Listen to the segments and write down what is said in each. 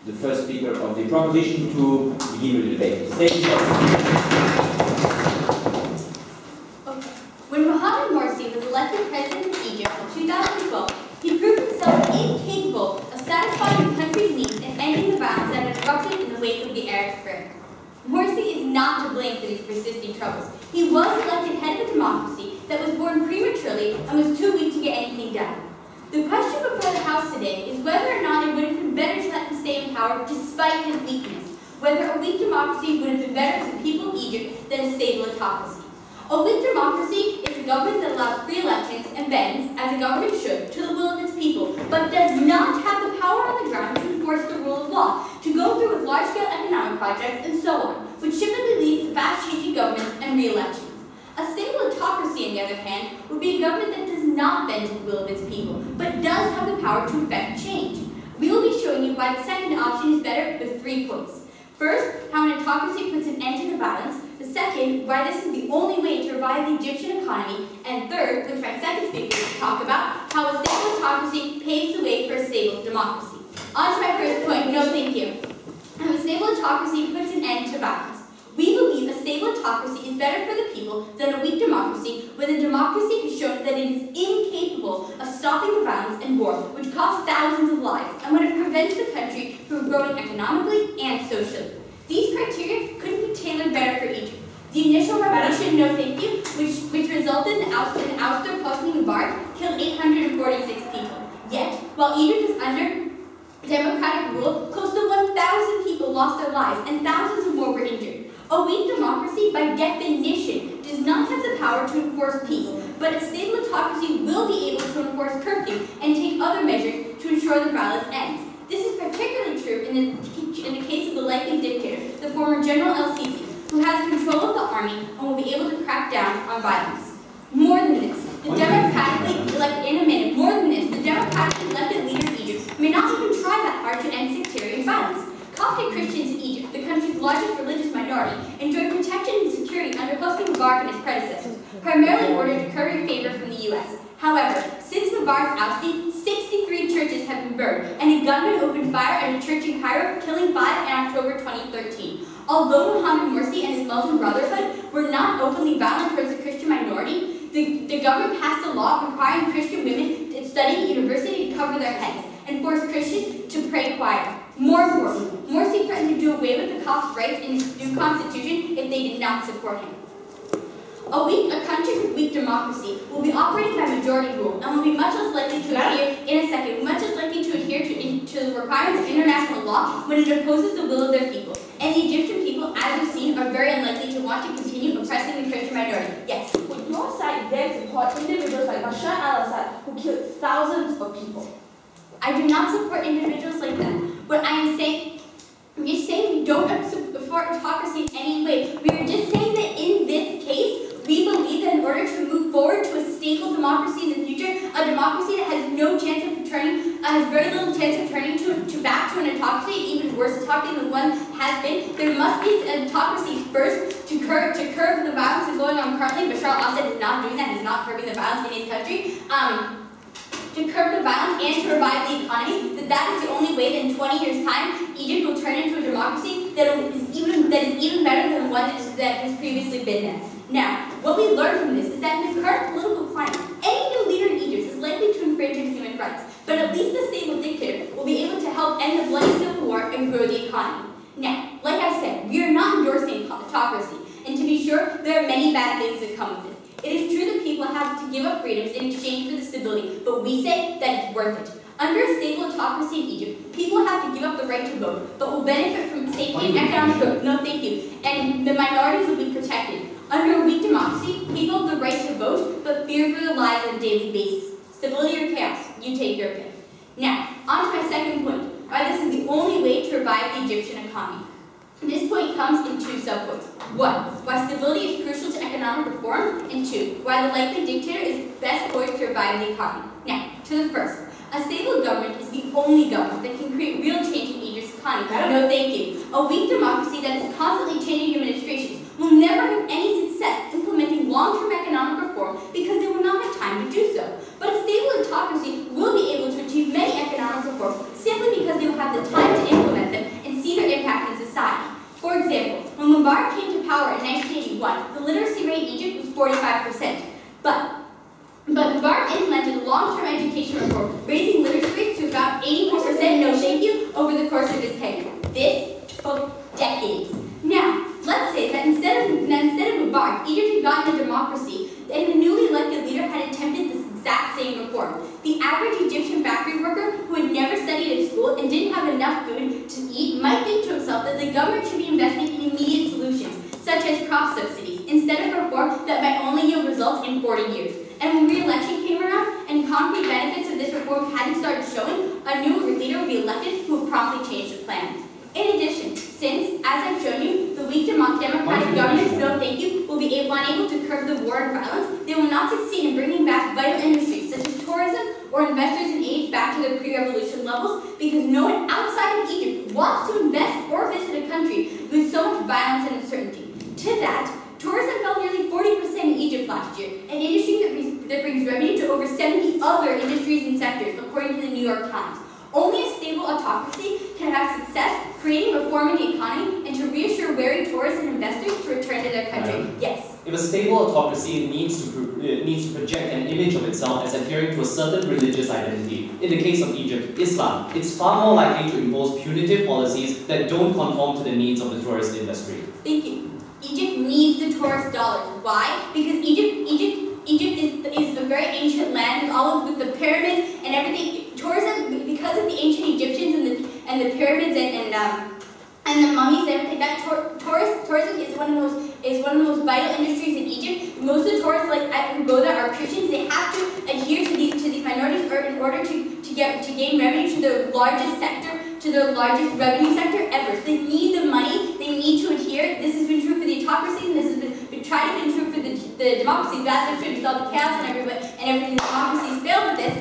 the first speaker of the proposition to begin with the debate. Stage is When Mohamed Morsi was elected president of Egypt in 2012, he proved himself incapable of satisfying the country's needs and ending the violence that had erupted in the wake of the Arab Spring. Morsi is not to blame for these persisting troubles. He was elected head of a democracy that was born prematurely and was too weak to get anything done. The question before the House today is whether or not it would have been better to let him stay in power despite his weakness, whether a weak democracy would have been better for the people of Egypt than a stable autocracy. A weak democracy is a government that allows free elections and bends, as a government should, to the will of its people, but does not have the power on the ground to enforce the rule of law, to go through with large-scale economic projects, and so on, which typically leads to fast-changing governments and re-elections. A stable autocracy, on the other hand, would be a government that does not bend to the will of its people, but does have the power to effect change. We will be showing you why the second option is better with 3 points. First, how an autocracy puts an end to the violence. The second, why this is the only way to revive the Egyptian economy. And third, which my second speaker will talk about, how a stable autocracy paves the way for a stable democracy. On to my first point, no thank you. How a stable autocracy puts an end to violence. We believe a stable autocracy is better for the people than a weak democracy, when the democracy has shown that it is incapable of stopping the violence and war, which costs thousands of lives, and when it prevents the country from growing economically and socially. These criteria couldn't be tailored better for Egypt. The initial revolution, no thank you, which resulted in the ouster of Hosni Mubarak, killed 846 people. Yet, while Egypt is under democratic rule, close to 1,000 people lost their lives and thousands of more were injured. A weak democracy, by definition, does not have the power to enforce peace, but a stable autocracy will be able to enforce curfew and take other measures to ensure the violence ends. This is particularly true in the case of the likely dictator, the former General El-Sisi, who has control of the army and will be able to crack down on violence. More than this, the democratically elected leader of Egypt may not even try that hard to end sectarian violence. Coptic Christians in Egypt, the country's largest religious minority, enjoyed protection and security under Hosni Mubarak and his predecessors, primarily in order to curry favor from the U.S. However, since Mubarak's ousting, 63 churches have been burned, and a gunman opened fire at a church in Cairo, killing 5 in October 2013. Although Mohamed Morsi and his Muslim Brotherhood were not openly violent towards the Christian minority, the government passed a law requiring Christian women studying at university to cover their heads, and forced Christians to pray quiet. More importantly, Morsi threatened to do away with the Copts' rights in his new constitution if they did not support him. A country with weak democracy will be operating by majority rule and will be much less likely to adhere to the requirements of international law when it opposes the will of their people. And the Egyptian people, as we've seen, are very unlikely to want to continue oppressing the Christian minority. Yes? Would your side then support individuals like Bashar al-Assad who killed thousands of people? I do not support individuals like that. What I am saying, I'm just saying we don't support autocracy in any way. We are just saying that in this case, we believe that in order to move forward to a stable democracy in the future, a democracy that has no chance of turning, has very little chance of turning back to an autocracy, even worse autocracy than one has been, there must be an autocracy first to curb the violence that's going on currently. Bashar al-Assad is not doing that. He's not curbing the violence in his country. To curb the violence and to revive the economy, that is the only way that in 20 years' time, Egypt will turn into a democracy that is even better than the one that has previously been there. Now, what we learned from this is that in the current political climate, any new leader in Egypt is likely to infringe on human rights, but at least the stable dictator will be able to help end the bloody civil war and grow the economy. Now, like I said, we are not endorsing autocracy, and to be sure, there are many bad things that come with it. It is true that people have to give up freedoms in exchange for the stability, but we say that it's worth it. Under a stable autocracy in Egypt, people have to give up the right to vote, but will benefit from safety and economic growth. No, thank you. And the minorities will be protected. Under a weak democracy, people have the right to vote, but fear for their lives on a daily basis. Stability or chaos, you take your pick. Now, on to my second point, why this is the only way to revive the Egyptian economy. This point comes in 2 subpoints. 1, why stability is crucial to economic reform, and 2, why the likely dictator is best poised to revive the economy. Now, to the first, a stable government is the only government that can create real change in Egypt's economy. No, thank you. A weak democracy that is constantly changing administrations will never have any success implementing long-term economic reform because they will not have time to do so. But a stable autocracy will be able to achieve many economic reforms simply because they will have the time to implement them course of his tenure. This took decades. Now, let's say that instead of Mubarak, Egypt had gotten a democracy, and the newly elected leader had attempted this exact same reform. The average Egyptian factory worker who had never studied at school and didn't have enough food to eat might think to himself that the government should be investing in immediate solutions, such as crop subsidies, instead of a reform that might only yield results in 40 years. And when re-election came around and concrete benefits of this reform hadn't started showing, a new leader would be elected who would promptly change the plan. In addition, since, as I've shown you, the weak democratic governments, no thank you, will be unable to curb the war and violence, they will not succeed in bringing back vital industries such as tourism or investors in aid back to their pre-revolution levels, because no one outside of Egypt wants to invest or visit a country with so much violence and uncertainty. To that, tourism fell nearly 40% in Egypt last year, an industry that brings revenue to over 70 other industries and sectors, according to the New York Times. Only a stable autocracy can have success creating reform in the economy and to reassure wary tourists and investors to return to their country. Yes? If a stable autocracy needs to project an image of itself as adhering to a certain religious identity, in the case of Egypt, Islam, it's far more likely to impose punitive policies that don't conform to the needs of the tourist industry. Thank you. Egypt needs the tourist dollars. Why? Because Egypt is a very ancient land with the pyramids and everything. Tourism, because of the ancient Egyptians and the pyramids and the mummies and everything, that tourism is one of the most vital industries in Egypt. Most of the tourists who go there are Christians. They have to adhere to these minorities in order to gain revenue to the largest revenue sector ever. So they need the money. They need to adhere. This has been true for the autocracy, and this has been tried to be true for the democracy. That's true with all the chaos and everything. The democracies failed with this.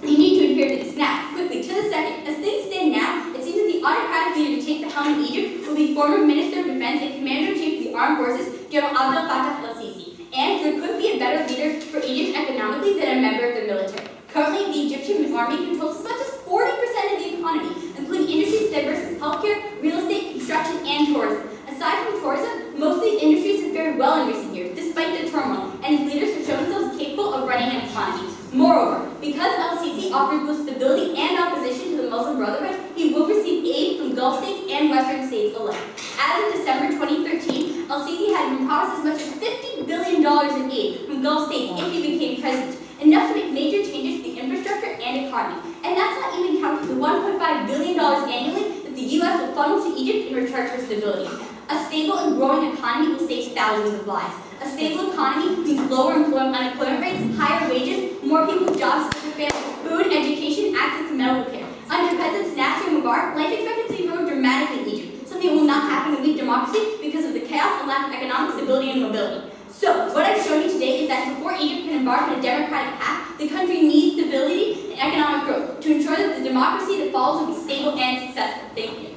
You need to adhere to this. Now, quickly, to the second. As things stand now, it seems that the autocratic leader to take the helm in Egypt will be former Minister of Defense and Commander-in-Chief of the Armed Forces, General Abdel Fattah al-Sisi. And there could be a better leader for Egypt economically than a member of the military. Currently, the Egyptian army controls as much as 40% of the economy, including industries diverse as healthcare, real estate, construction, and tourism. Aside from tourism, most of these industries have fared well in recent years, despite the turmoil, and its leaders have shown themselves capable of running an economy. Moreover, because al-Sisi offers both stability and opposition to the Muslim Brotherhood, he will receive aid from Gulf states and Western states alike. As of December 2013, al-Sisi had been promised as much as $50 billion in aid from Gulf states if he became president, enough to make major changes to the infrastructure and economy. And that's not even counting the $1.5 billion annually that the U.S. will funnel to Egypt in return for stability. A stable and growing economy will save thousands of lives. A stable economy means lower unemployment rates, higher wages, more people with jobs to their families, food, education, access to medical care. Under President Nasser Mubarak, life expectancy rose dramatically in Egypt, something that will not happen in weak democracy because of the chaos and lack of economic stability and mobility. So, what I've shown you today is that before Egypt can embark on a democratic path, the country needs stability and economic growth to ensure that the democracy that follows will be stable and successful. Thank you.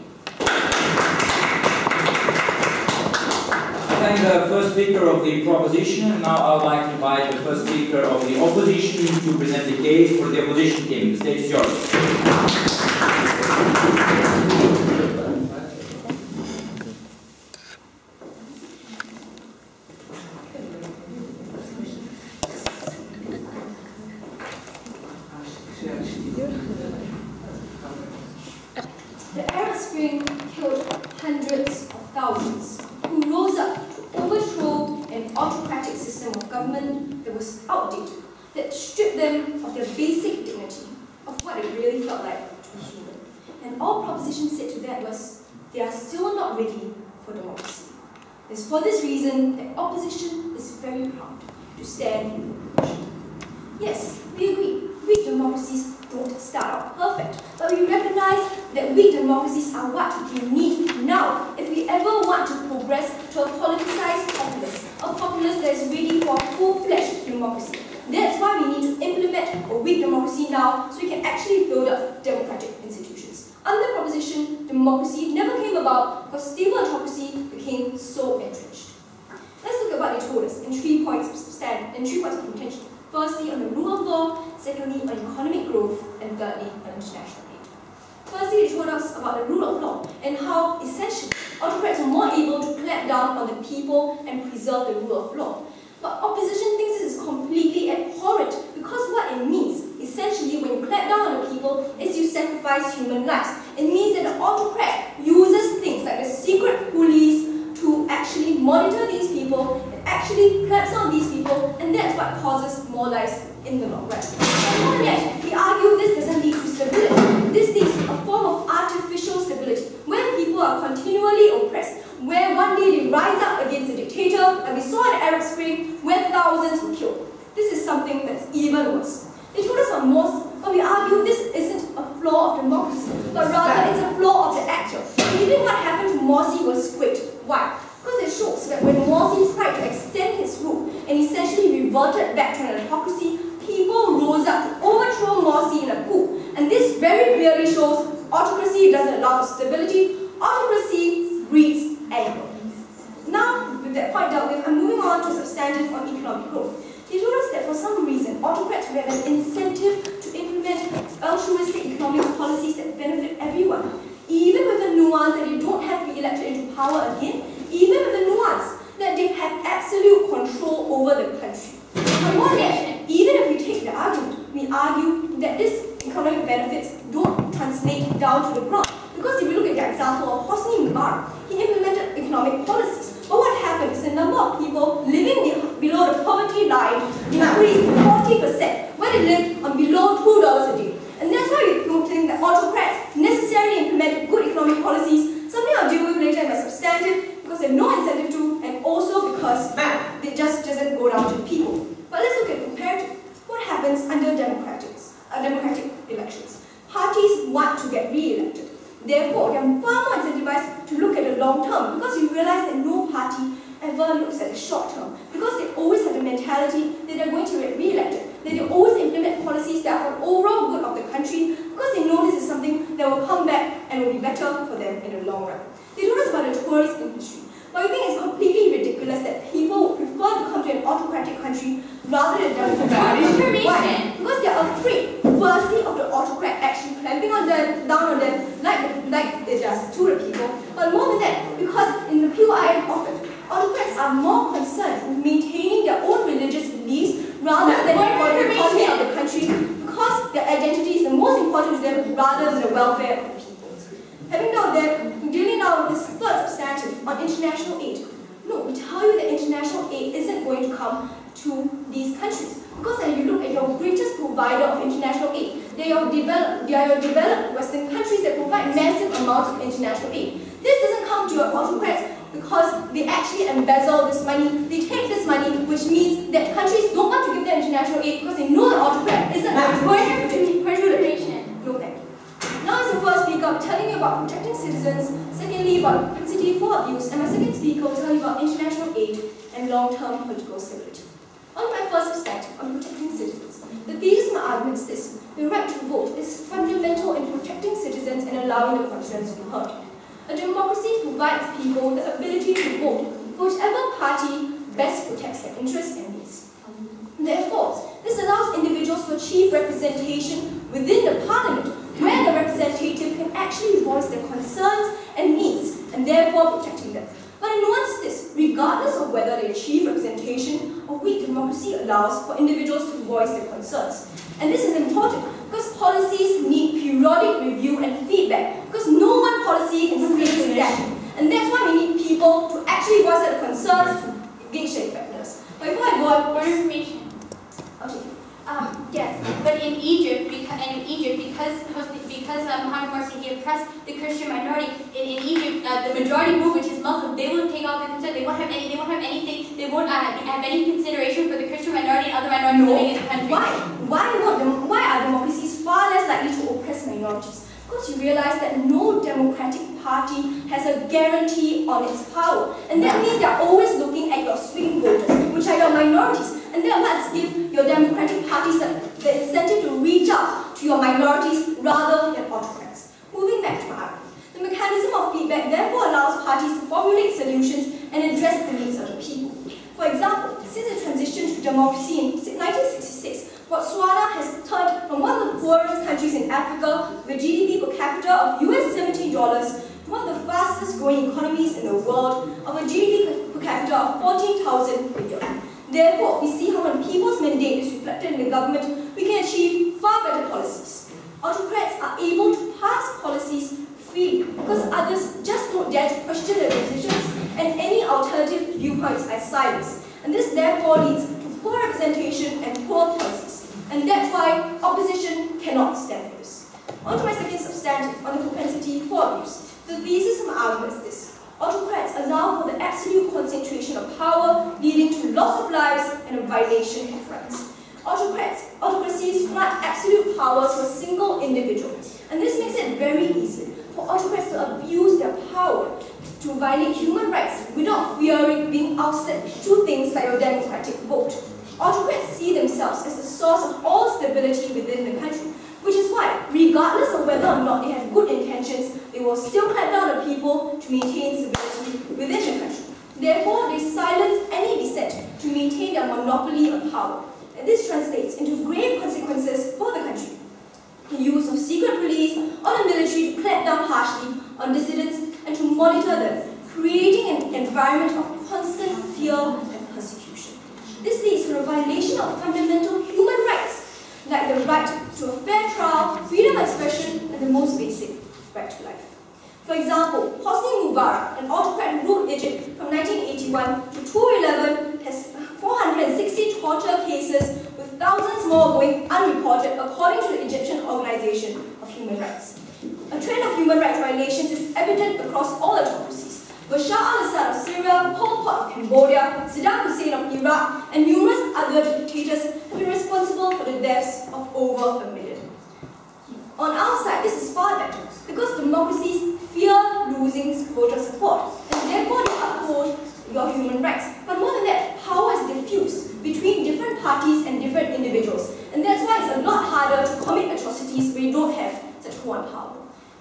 Thank the first speaker of the proposition, and now I would like to invite the first speaker of the opposition to present the case for the opposition team. The stage is yours. The Arab Spring killed hundreds of thousands who rose up to overthrow an autocratic system of government that was outdated, that stripped them of their basic dignity, of what it really felt like to be human. And all proposition said to that was, they are still not ready for democracy. It's for this reason that opposition is very proud to stand in opposition. Yes, we agree, weak democracies don't start out perfect, but we recognize that weak democracies are what we need now if we ever want to progress to a politicized populace, a populace that is ready for full-fledged democracy. That's why we need to implement a weak democracy now so we can actually build up democratic institutions. Under proposition, democracy never came about because stable autocracy became so entrenched. Let's look at what they told us in 3 points of contention. Firstly, on the rule of law, secondly, on economic growth, and thirdly, on international aid. Firstly, they told us about the rule of law and how, essentially, autocrats are more able to clamp down on the people and preserve the rule of law. But opposition thinks this is completely abhorrent because what it means, essentially, when you clamp down on the people, is you sacrifice human lives. It means that the autocrat uses things like the secret police to actually monitor these people and actually clamps on these people, and that's what causes more lives in the long run. And more than that, we argue this doesn't lead to stability. This leads to a form of artificial stability, where people are continually oppressed, where one day they rise up against a dictator, like we saw in the Arab Spring, where thousands were killed. This is something that's even worse. They told us on Morsi, but we argue this isn't a flaw of democracy, but rather it's a flaw of the actor. Even what happened to Morsi was great. Why? Because it shows that when Morsi tried to extend his rule and essentially reverted back to an autocracy, people rose up to overthrow Morsi in a coup. And this very clearly shows autocracy doesn't allow for stability. Autocracy breeds anger. Now, with that point dealt with, I'm moving on to substantive on economic growth. They told us that for some reason, autocrats would have an incentive to implement altruistic economic policies that benefit everyone, even with the nuance that you don't have to be elected into power again, even with the nuance that they have absolute control over the country. And more than that, even if we take the argument, we argue that these economic benefits don't translate down to the ground. Because if you look at the example of Hosni Mubarak, he implemented economic policies. But what happened is the number of people living below the poverty line increased 40%, when they live on below $2 a day. And that's why we don't think that autocrats necessarily implement good economic policies, something I'll deal with later in my substantive, because they have no incentive to, and also because it just doesn't go down to the people. But let's look at comparative. What happens under democratic elections? Parties want to get re-elected. Therefore, they are far more incentivized to look at the long term, because you realize that no party ever looks at the short term, because they always have the mentality that they're going to get re-elected, that they always implement policies that are for overall good of the country, because they know this is something that will come back and will be better for them in the long run. They told us about the tourist industry, but I think it's completely ridiculous that people would prefer to come to an autocratic country rather than democratic. Why? Because they are afraid, firstly, of the autocrat actually clamping on them, down on them, like it does to the people. But more than that, because in the pew I am offered, autocrats are more concerned with maintaining their own religious beliefs rather than for the economy of the country, because their identity is the most important to them rather than the welfare of the people. Having done that, dealing now with this third substantive on international aid. No, we tell you that international aid isn't going to come to these countries, because when you look at your greatest provider of international aid, they are your developed Western countries that provide massive amounts of international aid. This doesn't come to your autocrats because they actually embezzle this money. They take this money, which means that countries don't want to give them international aid because they know the autocrat isn't going to do it. No, thank you. Now as the first speaker, I'm telling you about protecting citizens, secondly about propensity for abuse, and my second speaker will tell you about international aid and long-term political stability. On my first perspective on protecting citizens, the thesis of my argument is this: the right to vote is fundamental in protecting citizens and allowing the concerns to be heard. A democracy provides people the ability to vote for whichever party best protects their interests and needs. Therefore, this allows individuals to achieve representation within the parliament, where the representative can actually voice their concerns and needs, and therefore protecting them. But the nuance is this: regardless of whether they achieve representation, a weak democracy allows for individuals to voice their concerns. And this is important because policies need periodic review and feedback, because no one policy can stay static. And that's why we need people to actually voice their concerns to gauge their effectiveness. But before I go on, More information. okay. Yes, but in Egypt, because Mohammed Morsi, he oppressed the Christian minority. In Egypt, the majority group, which is Muslim, they will take out the concern. They won't have anything. They won't have any consideration for the Christian minority and other minorities living in the country. Why are democracies far less likely to oppress minorities? Because you realize that no democratic party has a guarantee on its power, and that means they're always looking at your swing voters, which are your minorities, and that must give your democratic parties the incentive to reach out to your minorities rather than autocrats. Moving back to my argument, the mechanism of feedback therefore allows parties to formulate solutions and address the needs of the people. For example, since the transition to democracy in 1966, Botswana has turned from one of the poorest countries in Africa with a GDP per capita of $17 to one of the fastest growing economies in the world of a GDP per capita of 14,000 per year. Therefore, we see how when people's mandate is reflected in the government, we can achieve far better policies. Autocrats are able to pass policies And this therefore leads to poor representation and poor policies. And that's why opposition cannot stand for this. On to my second substantive on the propensity for abuse. The thesis of my argument is this. Autocrats allow for the absolute concentration of power, leading to loss of lives and a violation of rights. Autocracies grant absolute power to a single individual. And this makes it very easy for autocrats to abuse their power to violate human rights without fearing being ousted through things like a democratic vote. Autocrats see themselves as the source of all stability within the country, which is why, regardless of whether or not they have good intentions, they will still clamp down on people to maintain stability within the country. Therefore, they silence any dissent to maintain their monopoly on power. And this translates into grave consequences for the country. The use of secret police or the military to clamp down harshly on dissidents and to monitor them, creating an environment of constant fear and persecution. This leads to a violation of fundamental human rights, like the right to a fair trial, freedom of expression, and the most basic, right to life. For example, Hosni Mubarak, an autocrat who ruled Egypt from 1981 to 2011, has 460 torture cases, with thousands more going unreported, according to the Egyptian Organization of Human Rights. A trend of human rights violations is evident across all autocracies. Bashar al-Assad of Syria, Pol Pot of Cambodia, Saddam Hussein of Iraq, and numerous other dictators have been responsible for the deaths of over 1 million. On our side, this is far better, because democracies fear losing voter support, and therefore they uphold your human rights. But more than that, power is diffused between different parties and different individuals, and that's why it's a lot harder to commit atrocities when you don't have such one power.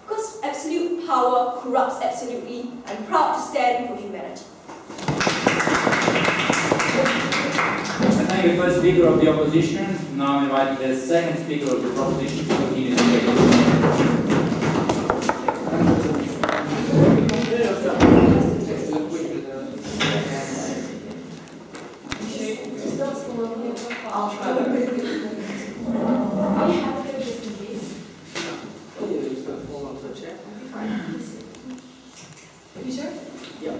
Because absolute power corrupts absolutely. I'm proud to stand for humanity. I thank the first speaker of the opposition. Now I invite the second speaker of the proposition to continue the debate. I'll try that. You sure? Yeah.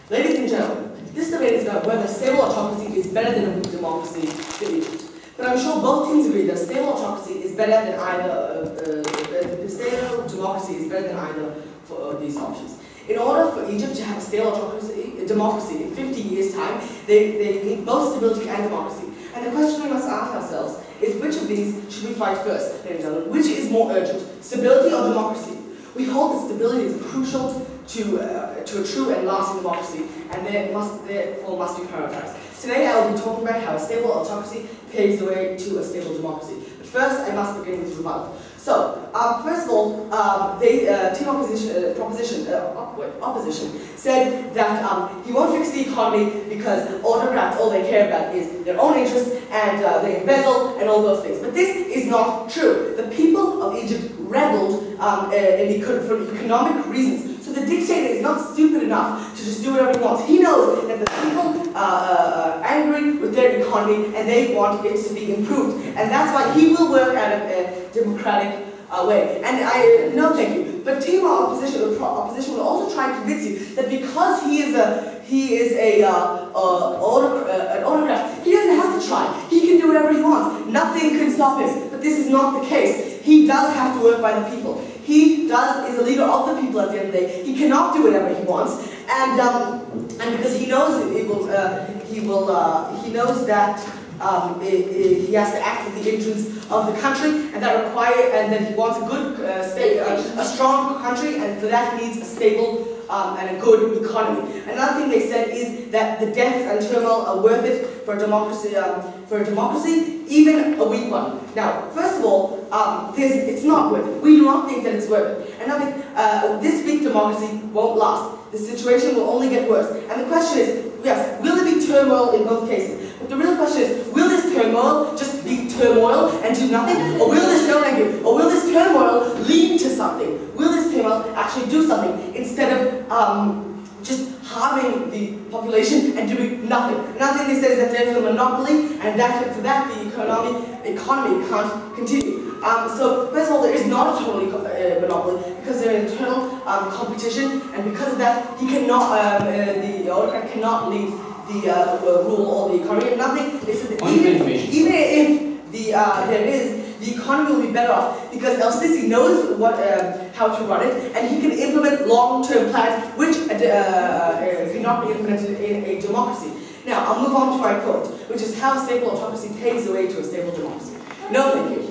Ladies and gentlemen, this debate is about whether stable autocracy is better than a democracy in Egypt. But I'm sure both teams agree that stable autocracy is better than either. Stable democracy is better than either of these options. In order for Egypt to have a stable democracy in 50 years' time, they need both stability and democracy. And the question we must ask ourselves is, which of these should we fight first? Which is more urgent, stability or democracy? We hold that stability is crucial to a true and lasting democracy, and therefore must be prioritized. Today I will be talking about how a stable autocracy paves the way to a stable democracy. But first, I must begin with rebuttal. So, first of all, team opposition said that he won't fix the economy because autocrats, all they care about is their own interests and they embezzle and all those things. But this is not true. The people of Egypt rebelled for economic reasons. So the dictator is not stupid enough to just do whatever he wants. He knows that the people are angry with their economy and they want it to be improved. And that's why he will work out of a democratic way. And no thank you. But team opposition will also try to convince you that because he is an autocrat, he doesn't have to try. He can do whatever he wants. Nothing can stop him. But this is not the case. He does have to work by the people. He is a leader of the people at the end of the day. He cannot do whatever he wants, and because he knows he knows that he has to act in the interests of the country, and that he wants a good a strong country, and for that he needs a stable and a good economy. Another thing they said is that the deaths and turmoil are worth it for a democracy, even a weak one. Now, first of all, it's not worth it. We do not think that it's worth it. And this weak democracy won't last. The situation will only get worse. And the question is, yes, will there be turmoil in both cases? But the real question is, will this turmoil just be turmoil and do nothing? Or will this turmoil lead to something? Will this turmoil actually do something instead of just harming the population and doing nothing? Another thing they say is that there's a monopoly, and for that the economy can't continue. So first of all, there is not a totally monopoly because there is internal competition, and because of that, he cannot, the autocrat cannot lead the rule or the economy. And nothing. They said that even if there is, the economy will be better off because El-Sisi knows how to run it, and he can implement long-term plans which cannot be implemented in a democracy. Now, I'll move on to my point, which is how stable autocracy paves the way to a stable democracy. No, thank you.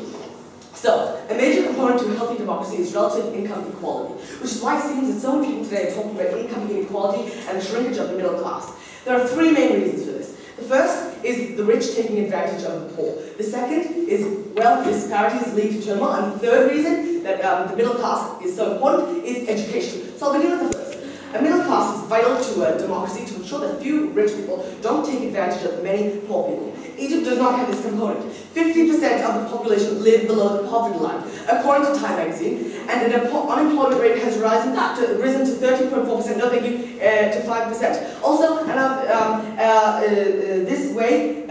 So, a major component to a healthy democracy is relative income equality, which is why it seems that so many people today are talking about income inequality and the shrinkage of the middle class. There are three main reasons for this. The first is the rich taking advantage of the poor. The second is wealth disparities lead to turmoil. And the third reason that the middle class is so important is education. So I'll begin with the first. A middle class is vital to a democracy to ensure that few rich people don't take advantage of the many poor people. Egypt does not have this component. 50% of the population live below the poverty line, according to Time magazine, and the unemployment rate has risen to 30.4%, no thank you, to 5%. Also, this way,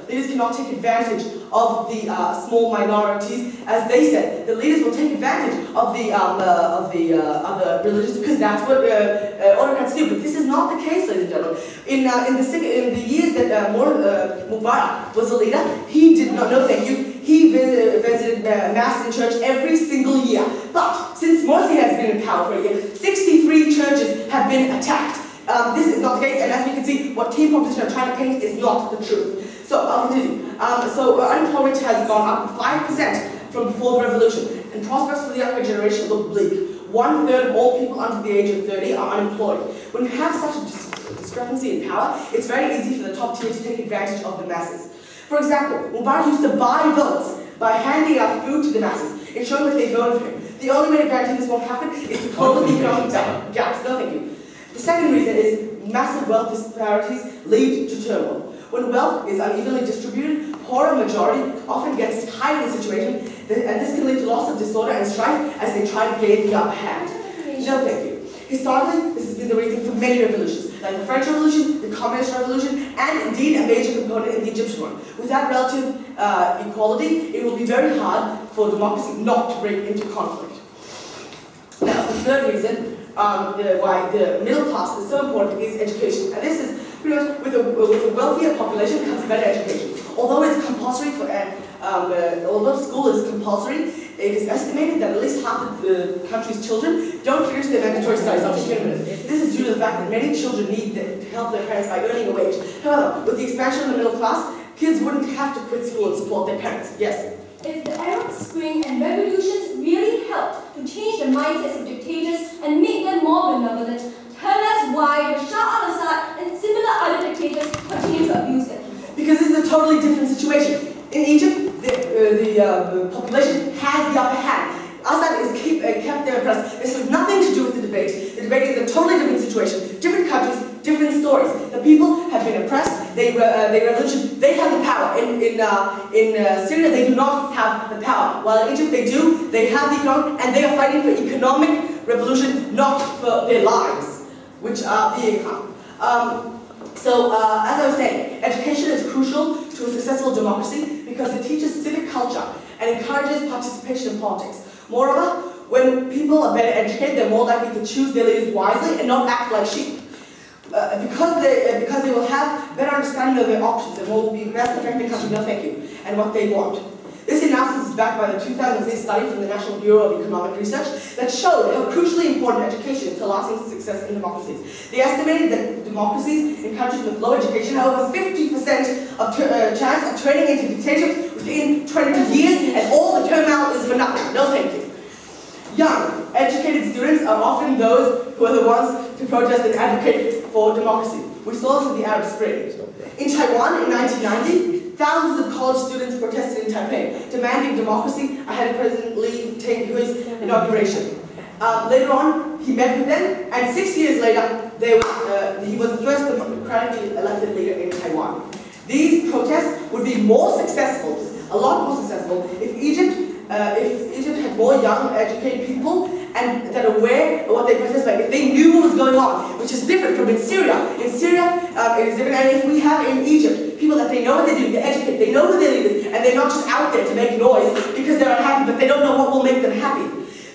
leaders cannot take advantage of the small minorities, as they said. The leaders will take advantage of the other religions because that's what autocrats do. But this is not the case, ladies and gentlemen. In the years that Mubarak was a leader, he did not. No, thank you. He visited mass in church every single year. But since Morsi has been in power for a year, 63 churches have been attacked. This is not the case, and as we can see, what team competition are trying to paint is not the truth. So I'll continue. Unemployment has gone up 5% from before the revolution, and prospects for the younger generation look bleak. 1/3 of all people under the age of 30 are unemployed. When you have such a discrepancy in power, it's very easy for the top tier to take advantage of the masses. For example, Mubarak used to buy votes by handing out food to the masses, ensuring that they voted for him. The only way to guarantee this won't happen is to close the economic gaps. No, thank you. The second reason is massive wealth disparities lead to turmoil. When wealth is unevenly distributed, poorer majority often gets tied in a situation, and this can lead to loss of disorder and strife as they try to gain the upper hand. No, thank you. Historically, this has been the reason for many revolutions, like the French Revolution, the Communist Revolution, and indeed a major component in the Egyptian one. Without relative equality, it will be very hard for democracy not to break into conflict. Now, the third reason why the middle class is so important is education, and this is pretty much with a wealthier population comes better education. Although it's compulsory for, although school is compulsory, it is estimated that at least half of the country's children don't finish their mandatory studies after 10 minutes. This is due to the fact that many children need to help their parents by earning a wage. However, with the expansion of the middle class, kids wouldn't have to quit school and support their parents. Yes? If the Arab Spring and revolutions really helped to change the mindsets of dictators and make them more benevolent, tell us why Bashar al-Assad and similar other dictators continue to abuse their people. Because this is a totally different situation. In Egypt, the population has the upper hand. Assad is kept there oppressed. This has nothing to do with the debate. The debate is a totally different situation. Different countries, different stories. The people have been oppressed. They revolution. They have the power. In Syria, they do not have the power. While in Egypt, they do. They have the economic, and they are fighting for economic revolution, not for their lives, which are the income. As I was saying, education is crucial to a successful democracy because it teaches civic culture and encourages participation in politics. Moreover, when people are better educated, they're more likely to choose their leaders wisely and not act like sheep. Because they will have better understanding of their options and will be best affect the country, no thank you, and what they want. This analysis is backed by the 2006 study from the National Bureau of Economic Research that showed how crucially important education is to lasting success in democracies. They estimated that democracies in countries with low education have over 50% of chance of turning into dictatorships within 20 years, and all the turmoil is for nothing. No thank you. Young, educated students are often those who are the ones to protest and advocate for democracy. We saw this with the Arab Spring. In Taiwan in 1990, thousands of college students protested in Taipei, demanding democracy ahead of President Lee Teng-hui's inauguration. Later on, he met with them, and 6 years later, he was the first democratically elected leader in Taiwan. These protests would be more successful, a lot more successful, if Egypt had more young, educated people and that are aware of what they protest about, if they knew what was going on, which is different from in Syria. In Syria, it is different, and if we have in Egypt people that they know what they're doing, they're educated, they know who their leaders, and they're not just out there to make noise because they're unhappy, but they don't know what will make them happy.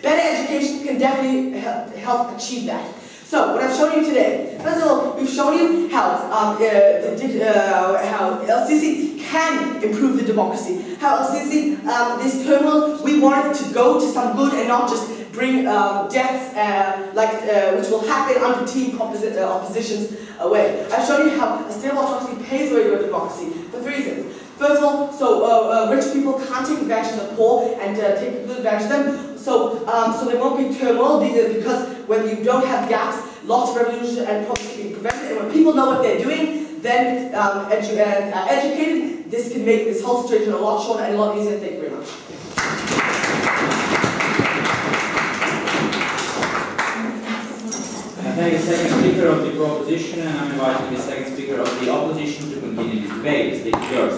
Better education can definitely help achieve that. So, what I've shown you today, first of all, we've shown you how LCC can improve the democracy. How LCC, this terminal, we want it to go to some good and not just bring deaths which will happen under team oppositions away. I've shown you how a stable autocracy paves the way to a democracy for 3 reasons. First of all, so rich people can't take advantage of the poor and take good advantage of them. So there won't be turmoil because when you don't have gaps, lots of revolution and problems can be prevented. And when people know what they're doing, then educated, this can make this whole situation a lot shorter and a lot easier. Thank you very much. I thank the second speaker of the proposition, and I'm inviting the second speaker of the opposition to continue this debate. The stage is yours.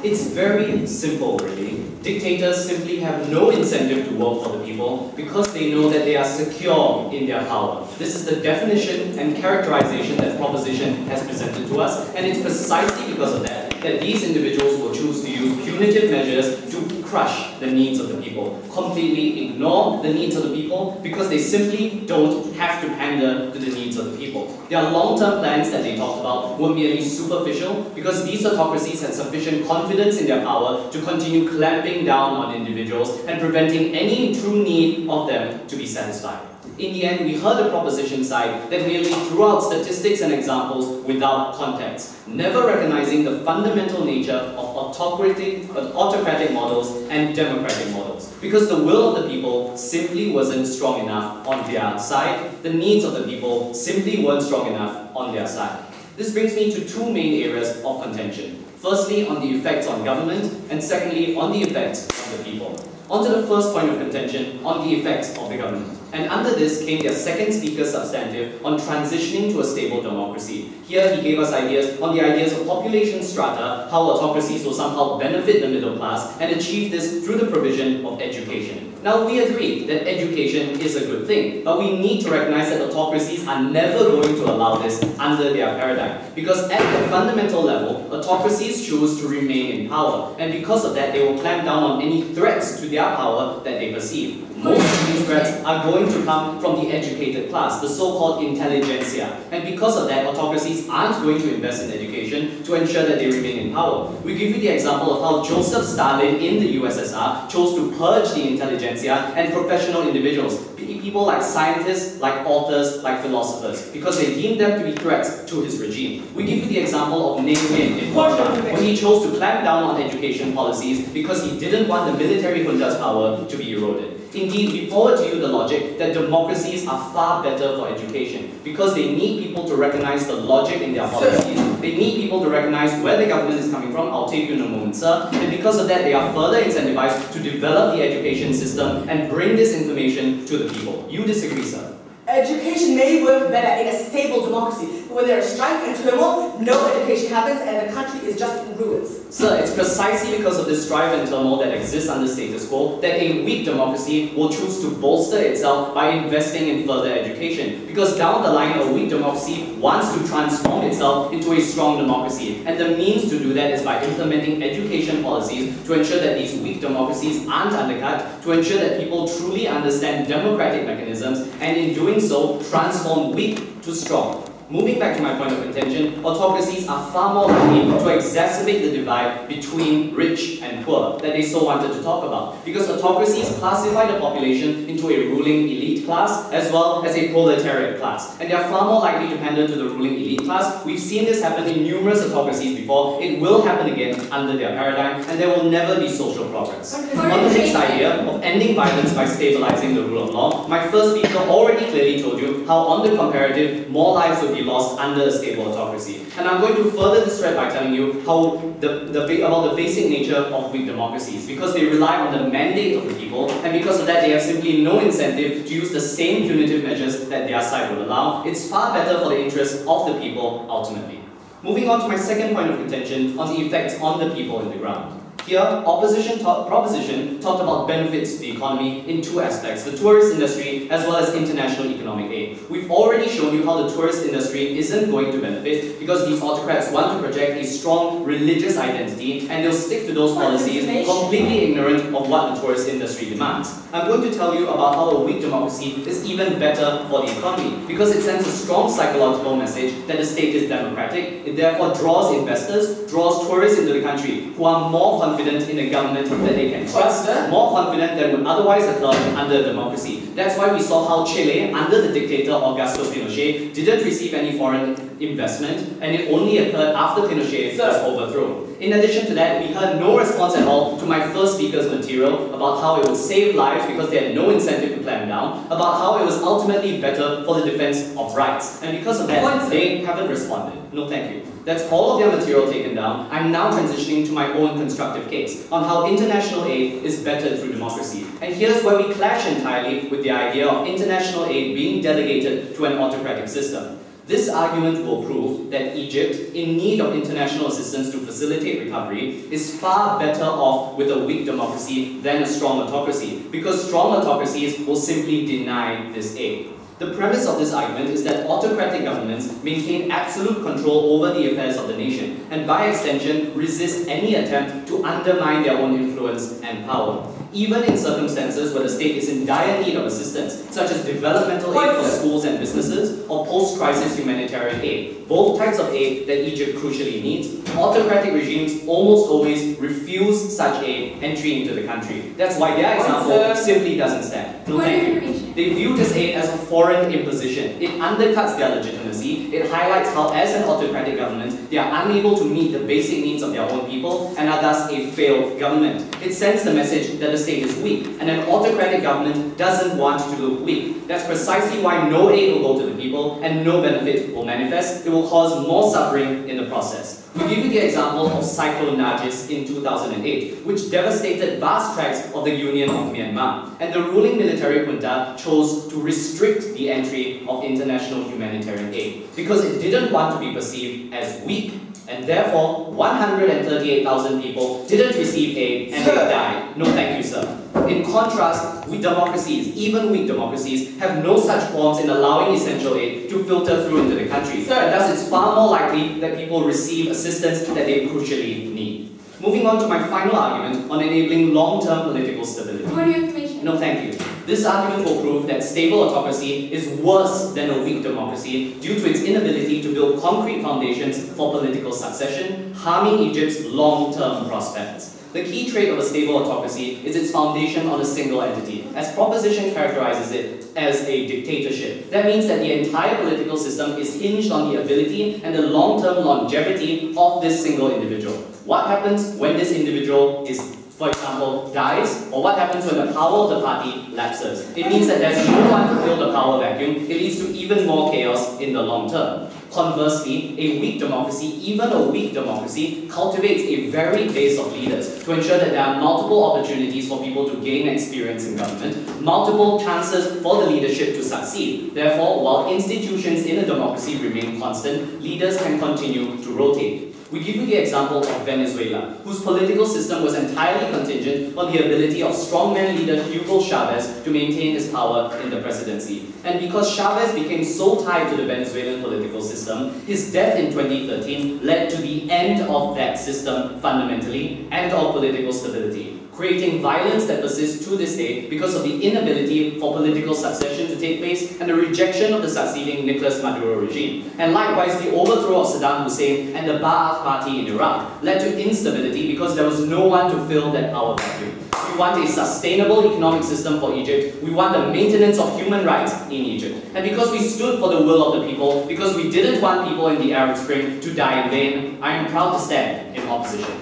It's very simple, really. Dictators simply have no incentive to work for the people because they know that they are secure in their power. This is the definition and characterization that proposition has presented to us, and it's precisely because of that these individuals will choose to use punitive measures to crush the needs of the people, completely ignore the needs of the people because they simply don't have to pander to the needs of the people. Their long-term plans that they talked about were merely superficial because these autocracies had sufficient confidence in their power to continue clamping down on individuals and preventing any true need of them to be satisfied. In the end, we heard the proposition side that merely threw out statistics and examples without context, never recognizing the fundamental nature of autocratic models and democratic models. Because the will of the people simply wasn't strong enough on their side, the needs of the people simply weren't strong enough on their side. This brings me to 2 main areas of contention. Firstly, on the effects on government, and secondly, on the effects on the people. On to the first point of contention, on the effects of the government. And under this came their second speaker's substantive on transitioning to a stable democracy. Here he gave us ideas on the ideas of population strata, how autocracies will somehow benefit the middle class, and achieve this through the provision of education. Now we agree that education is a good thing, but we need to recognize that autocracies are never going to allow this under their paradigm. Because at the fundamental level, autocracies choose to remain in power, and because of that they will clamp down on any threats to their power that they perceive. Most of these threats are going to come from the educated class, the so-called intelligentsia. And because of that, autocracies aren't going to invest in education to ensure that they remain in power. We give you the example of how Joseph Stalin in the USSR chose to purge the intelligentsia and professional individuals, people like scientists, like authors, like philosophers, because they deemed them to be threats to his regime. We give you the example of Ne Win in Russia, when he chose to clamp down on education policies because he didn't want the military junta's power to be eroded. Indeed, we forward to you the logic that democracies are far better for education because they need people to recognize the logic in their policies. They need people to recognize where the government is coming from. I'll take you in a moment, sir. And because of that, they are further incentivized to develop the education system and bring this information to the people. You disagree, sir? Education may work better in a stable democracy, but when there is strife and turmoil, no education happens and the country is just in ruins. Sir, it's precisely because of this strife and turmoil that exists under status quo that a weak democracy will choose to bolster itself by investing in further education. Because down the line, a weak democracy wants to transform itself into a strong democracy. And the means to do that is by implementing education policies to ensure that these weak democracies aren't undercut, to ensure that people truly understand democratic mechanisms, and in doing so, transform weak to strong. Moving back to my point of contention, autocracies are far more likely to exacerbate the divide between rich and poor that they so wanted to talk about. Because autocracies classify the population into a ruling elite class as well as a proletariat class. And they are far more likely to pander to the ruling elite class. We've seen this happen in numerous autocracies before. It will happen again under their paradigm, and there will never be social progress. On the next idea of ending violence by stabilizing the rule of law, my first speaker already clearly told you how on the comparative, more lives would be be lost under a stable autocracy. And I'm going to further this thread by telling you how about the basic nature of weak democracies, because they rely on the mandate of the people, and because of that they have simply no incentive to use the same punitive measures that their side will allow. It's far better for the interests of the people ultimately. Moving on to my second point of contention on the effects on the people in the ground. Here, proposition talked about benefits to the economy in two aspects, the tourist industry as well as international economic aid. We've already shown you how the tourist industry isn't going to benefit because these autocrats want to project a strong religious identity and they'll stick to those policies completely ignorant of what the tourist industry demands. I'm going to tell you about how a weak democracy is even better for the economy because it sends a strong psychological message that the state is democratic. It therefore draws investors, draws tourists into the country who are more confident in a government that they can trust, more confident than would otherwise occur under democracy. That's why we saw how Chile, under the dictator Augusto Pinochet, didn't receive any foreign investment, and it only occurred after Pinochet was overthrown. In addition to that, we heard no response at all to my first speaker's material about how it would save lives because they had no incentive to clamp down, about how it was ultimately better for the defense of rights. And because of that, they haven't responded. No thank you. That's all of their material taken down. I'm now transitioning to my own constructive case on how international aid is better through democracy. And here's where we clash entirely with the idea of international aid being delegated to an autocratic system. This argument will prove that Egypt, in need of international assistance to facilitate recovery, is far better off with a weak democracy than a strong autocracy, because strong autocracies will simply deny this aid. The premise of this argument is that autocratic governments maintain absolute control over the affairs of the nation, and by extension, resist any attempt to undermine their own influence and power. Even in circumstances where the state is in dire need of assistance, such as developmental aid for schools and businesses, or post-crisis humanitarian aid, both types of aid that Egypt crucially needs, autocratic regimes almost always refuse such aid entry into the country. That's why their example simply doesn't stand. No, thank you. They view this aid as a foreign imposition. It undercuts their legitimacy. It highlights how, as an autocratic government, they are unable to meet the basic needs of their own people and are thus a failed government. It sends the message that the state is weak, and an autocratic government doesn't want to look weak. That's precisely why no aid will go to the people and no benefit will manifest. It will cause more suffering in the process. We give you the example of Cyclone Nargis in 2008, which devastated vast tracts of the Union of Myanmar, and the ruling military junta chose to restrict the entry of international humanitarian aid because it didn't want to be perceived as weak, and therefore 138,000 people didn't receive aid and they died. No thank you, sir. In contrast, weak democracies, even weak democracies, have no such qualms in allowing essential aid to filter through into the country, and thus it's far more likely that people receive assistance that they crucially need. Moving on to my final argument on enabling long-term political stability. More information. No thank you. This argument will prove that stable autocracy is worse than a weak democracy due to its inability to build concrete foundations for political succession, harming Egypt's long-term prospects. The key trait of a stable autocracy is its foundation on a single entity, as proposition characterizes it as a dictatorship. That means that the entire political system is hinged on the ability and the long-term longevity of this single individual. What happens when this individual is, for example, dies, or what happens when the power of the party lapses? It means that there's no one to fill the power vacuum. It leads to even more chaos in the long term. Conversely, a weak democracy, even a weak democracy, cultivates a varied base of leaders to ensure that there are multiple opportunities for people to gain experience in government, multiple chances for the leadership to succeed. Therefore, while institutions in a democracy remain constant, leaders can continue to rotate. We give you the example of Venezuela, whose political system was entirely contingent on the ability of strongman leader Hugo Chavez to maintain his power in the presidency. And because Chavez became so tied to the Venezuelan political system, his death in 2013 led to the end of that system fundamentally and of political stability, creating violence that persists to this day because of the inability for political succession to take place and the rejection of the succeeding Nicolas Maduro regime. And likewise, the overthrow of Saddam Hussein and the Ba'ath Party in Iraq led to instability because there was no one to fill that power vacuum. We want a sustainable economic system for Egypt. We want the maintenance of human rights in Egypt. And because we stood for the will of the people, because we didn't want people in the Arab Spring to die in vain, I am proud to stand in opposition.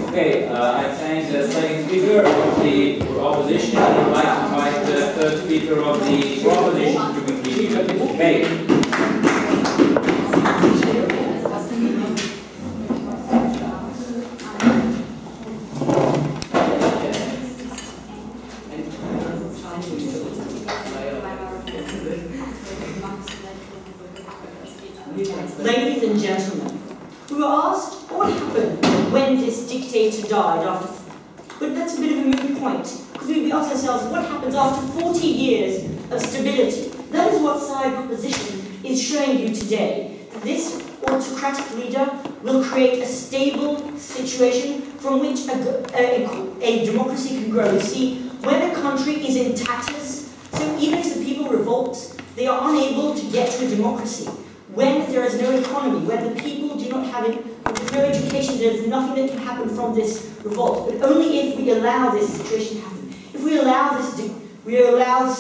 Okay, I thank the second speaker of the opposition, and I would like to invite the third speaker of the proposition to continue the debate. Ladies and gentlemen, we were asked what happened when this dictator died after, but that's a bit of a moot point, because we asked ourselves what happens after 40 years of stability. That is what side opposition is showing you today. This autocratic leader will create a stable situation from which a democracy can grow. You see, when a country is in tatters, so even if the people revolt, they are unable to get to a democracy. When there is no economy, when the people do not have it, when there's no education, there's nothing that can happen from this revolt. But only if we allow this situation to happen. If we allow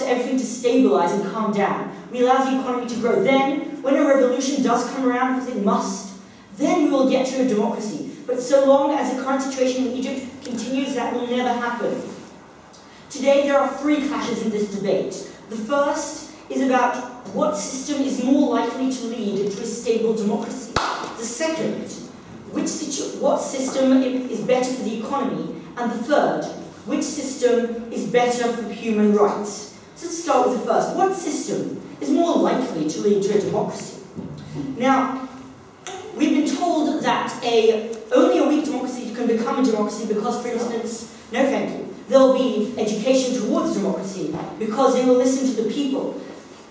everything to stabilize and calm down, we allow the economy to grow. Then, when a revolution does come around, because it must, then we will get to a democracy. But so long as the current situation in Egypt continues, that will never happen. Today, there are three clashes in this debate. The first is about what system is more likely to lead to a stable democracy. The second, what system is better for the economy? And the third, which system is better for human rights? So let's start with the first. What system is more likely to lead to a democracy? Now, we've been told that only a weak democracy can become a democracy because, for instance, no thank you, there will be education towards democracy because they will listen to the people.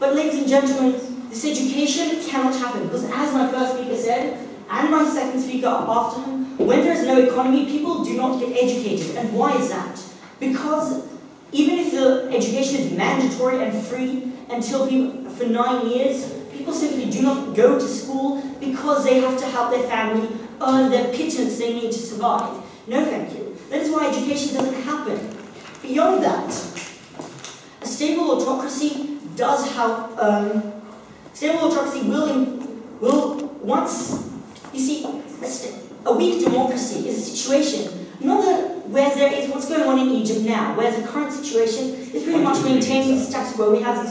But ladies and gentlemen, this education cannot happen because, as my first speaker said, and my second speaker after him, when there is no economy, people do not get educated. And why is that? Because even if the education is mandatory and free for 9 years, people simply do not go to school because they have to help their family earn their pittance they need to survive. No thank you. That is why education doesn't happen. Beyond that, a stable autocracy does help. Stable autocracy will once, you see, a weak democracy is a situation not where there is what's going on in Egypt now, where the current situation is pretty much maintaining the status quo. We have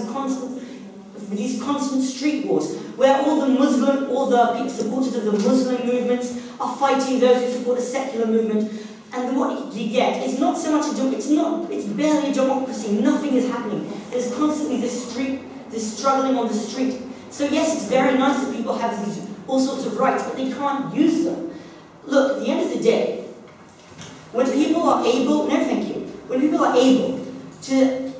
these constant street wars, where all the supporters of the Muslim movements are fighting those who support a secular movement. And what you get is not so much it's barely a democracy, nothing is happening. There's constantly this struggling on the street. So yes, it's very nice that people have all sorts of rights, but they can't use them. Look, at the end of the day, when people are able, to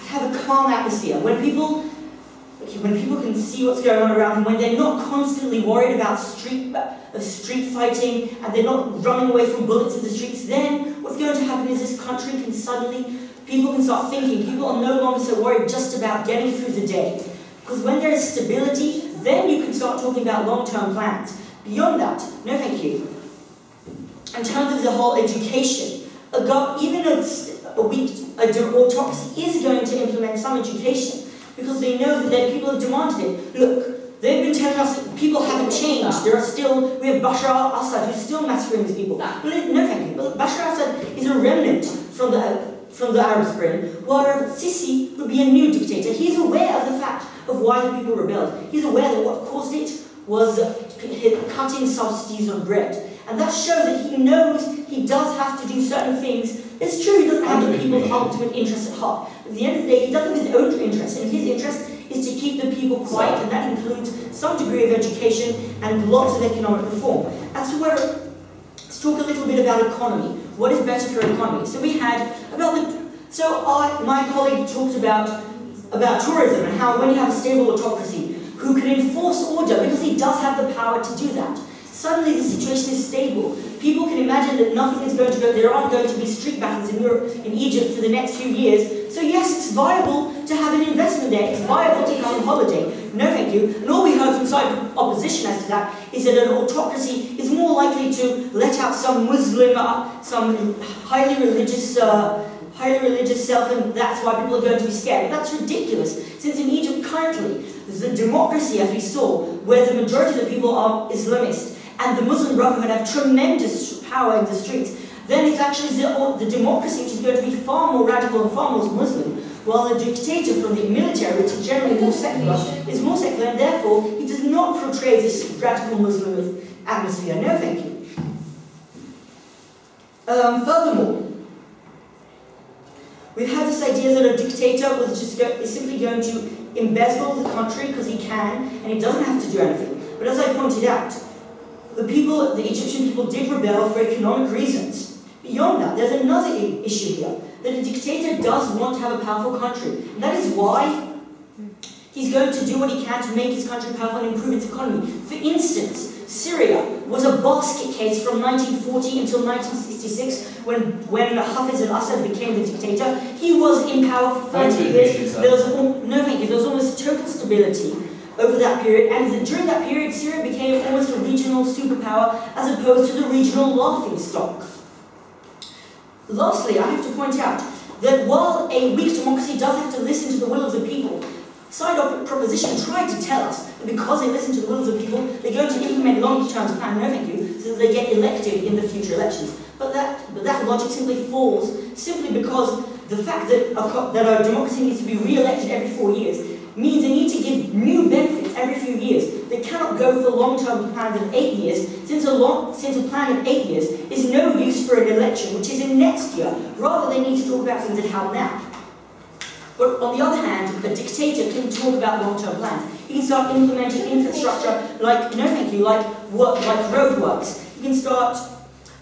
have a calm atmosphere, when people can see what's going on around them, when they're not constantly worried about street fighting, and they're not running away from bullets in the streets, then what's going to happen is this country can people can start thinking, people are no longer so worried just about getting through the day. Because when there is stability, then you can start talking about long-term plans. Beyond that, no thank you. In terms of the whole education, even a weak autocracy is going to implement some education because they know that people have demanded it. Look, they've been telling us that people haven't changed. We have Bashar al-Assad who's still massacring these people. No thank you. But Bashar al-Assad is a remnant from the Arab Spring, while Sisi would be a new dictator. He's aware of the fact of why the people rebelled. He's aware that what caused it was cutting subsidies on bread. And that shows that he knows he does have to do certain things. It's true he doesn't have the people's ultimate interest at heart. At the end of the day, he does have his own interest, and his interest is to keep the people quiet, and that includes some degree of education and lots of economic reform. As to let's talk a little bit about economy. What is better for economy? So we had my colleague talked about tourism and how when you have a stable autocracy who can enforce order because he does have the power to do that. Suddenly the situation is stable. People can imagine that nothing is going to go, there aren't going to be street battles in Egypt for the next few years. So yes, it's viable to have an investment there. It's viable to come on holiday. No thank you. And all we heard from side opposition as to that is that an autocracy is more likely to let out some Muslim, some highly religious self, and that's why people are going to be scared. That's ridiculous, since in Egypt currently, the democracy, as we saw, where the majority of the people are Islamist, and the Muslim Brotherhood have tremendous power in the streets, then it's actually the democracy which is going to be far more radical and far more Muslim, while the dictator from the military, which is generally more secular, is more secular, and therefore he does not portray this radical Muslim atmosphere. No, thank you. Furthermore, we've had this idea that a dictator is simply going to embezzle the country because he can, and he doesn't have to do anything. But as I pointed out, the Egyptian people did rebel for economic reasons. Beyond that, there's another issue here, that a dictator does want to have a powerful country. And that is why he's going to do what he can to make his country powerful and improve its economy. For instance, Syria was a basket case from 1940 until 1966, when Hafez al-Assad became the dictator. He was in power for 30 years. There was almost total stability over that period, and during that period, Syria became almost a regional superpower as opposed to the regional laughingstock. Lastly, I have to point out that while a weak democracy does have to listen to the will of the people, side proposition tried to tell us that because they listen to the will of the people, they're going to implement long-term plan, no thank you, so that they get elected in the future elections. But that logic simply falls simply because the fact that a democracy needs to be re-elected every 4 years means they need to give new benefits every few years. They cannot go for long-term plans of 8 years, since a plan of 8 years is no use for an election, which is in next year. Rather, they need to talk about things that happen now. But on the other hand, a dictator can talk about long-term plans. He can start implementing infrastructure like roadworks. He can start,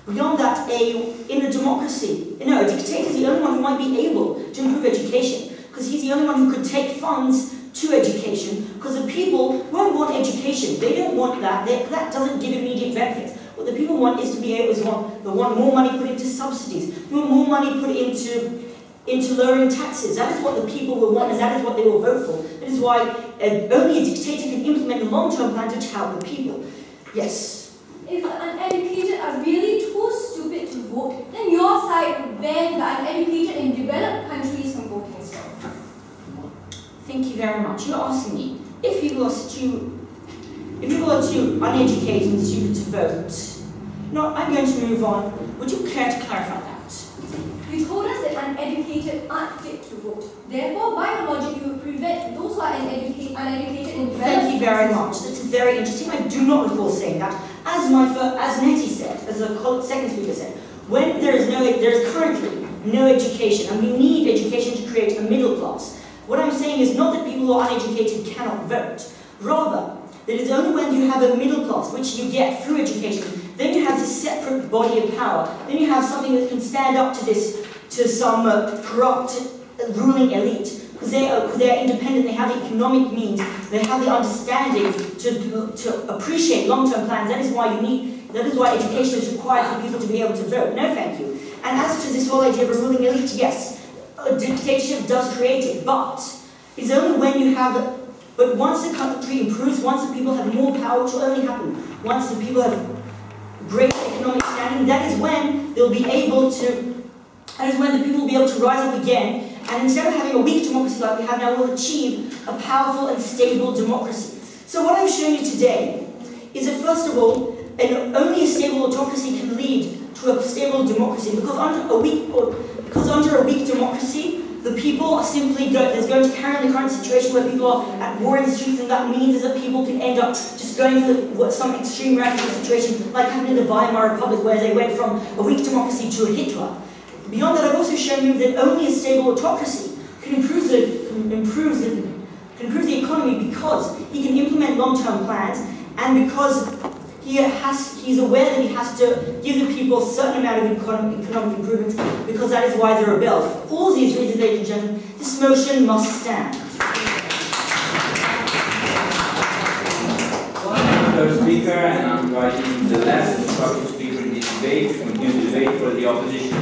beyond that, in a democracy. No, a dictator is the only one who might be able to improve education, because he's the only one who could take funds to education, because the people won't want education. They don't want that. That doesn't give immediate benefits. What the people want is to be able to want more money put into subsidies, they want more money put into lowering taxes. That is what the people will want, and that is what they will vote for. That is why only a dictator can implement long-term plans which help the people. Yes? If the uneducated are really too stupid to vote, then your side would ban the uneducated in developed countries from voting as well. Thank you very much. You're asking me, if people are too uneducated and stupid to vote, no, I'm going to move on. Would you care to clarify that? You told us that uneducated aren't fit to vote. Therefore, by your logic, you would prevent those who are uneducated in developed. Thank you very much. That's very interesting. I do not recall saying that. As Nettie said, as the second speaker said, when there is currently no education, and we need education to create a middle class. What I'm saying is not that people who are uneducated cannot vote. Rather, that it's only when you have a middle class, which you get through education, then you have this separate body of power. Then you have something that can stand up to some corrupt ruling elite, because they're independent. They have the economic means. They have the understanding to appreciate long-term plans. That is why education is required for people to be able to vote. No, thank you. And as to this whole idea of a ruling elite, yes, a dictatorship does create it, but it's only when you have. But once the country improves, once the people have more power, which will only happen once the people have great economic standing, that is when they'll be able to. That is when the people will be able to rise up again, and instead of having a weak democracy like we have now, we'll achieve a powerful and stable democracy. So what I've shown you today is that first of all, only a stable autocracy can lead to a stable democracy, because under a weak democracy, the people are simply there's going to carry on the current situation where people are at war in the streets, and that means is that people can end up just going for some extreme radical situation, like happened in the Weimar Republic, where they went from a weak democracy to a Hitler. Beyond that, I've also shown you that only a stable autocracy can improve the economy, because he can implement long-term plans, and because he's aware that he has to give the people a certain amount of economic improvements, because that is why they rebel. For all these reasons, ladies and gentlemen, this motion must stand. Third speaker, and I'm inviting the last instructed speaker in this debate to continue the debate for the opposition.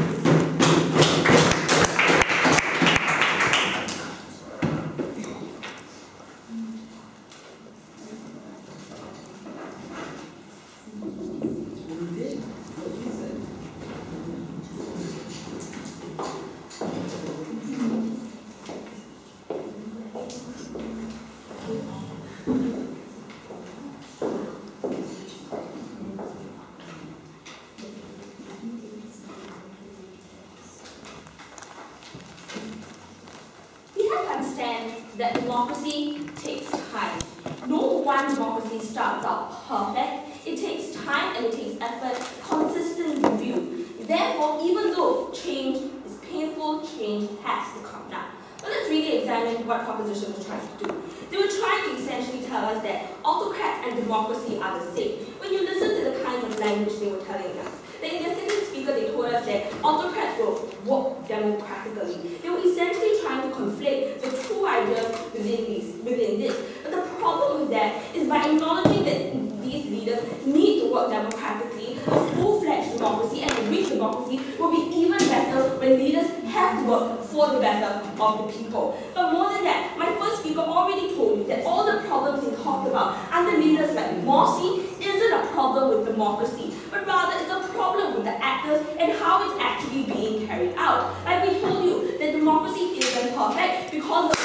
understand that democracy takes time. No one democracy starts out perfect. It takes time and it takes effort, consistent review. Therefore, even though change is painful, change has to come now. But let's really examine what proposition was trying to do. They were trying to essentially tell us that autocrats and democracy are the same. When you listen to the kinds of language they were telling us, then in their second speaker they told us that autocrats will work democratically. They were essentially trying to conflate the two ideas within this. But the problem with that is by acknowledging that these leaders need to work democratically, a full-fledged democracy and a rich democracy will be even better when leaders have to work for the better of the people. But more than that, my first speaker already told you that all the problems he talked about under leaders like Morsi isn't a problem with democracy, but rather it's a problem with the actors and how it's actually being carried out. Like we told you that democracy isn't perfect because of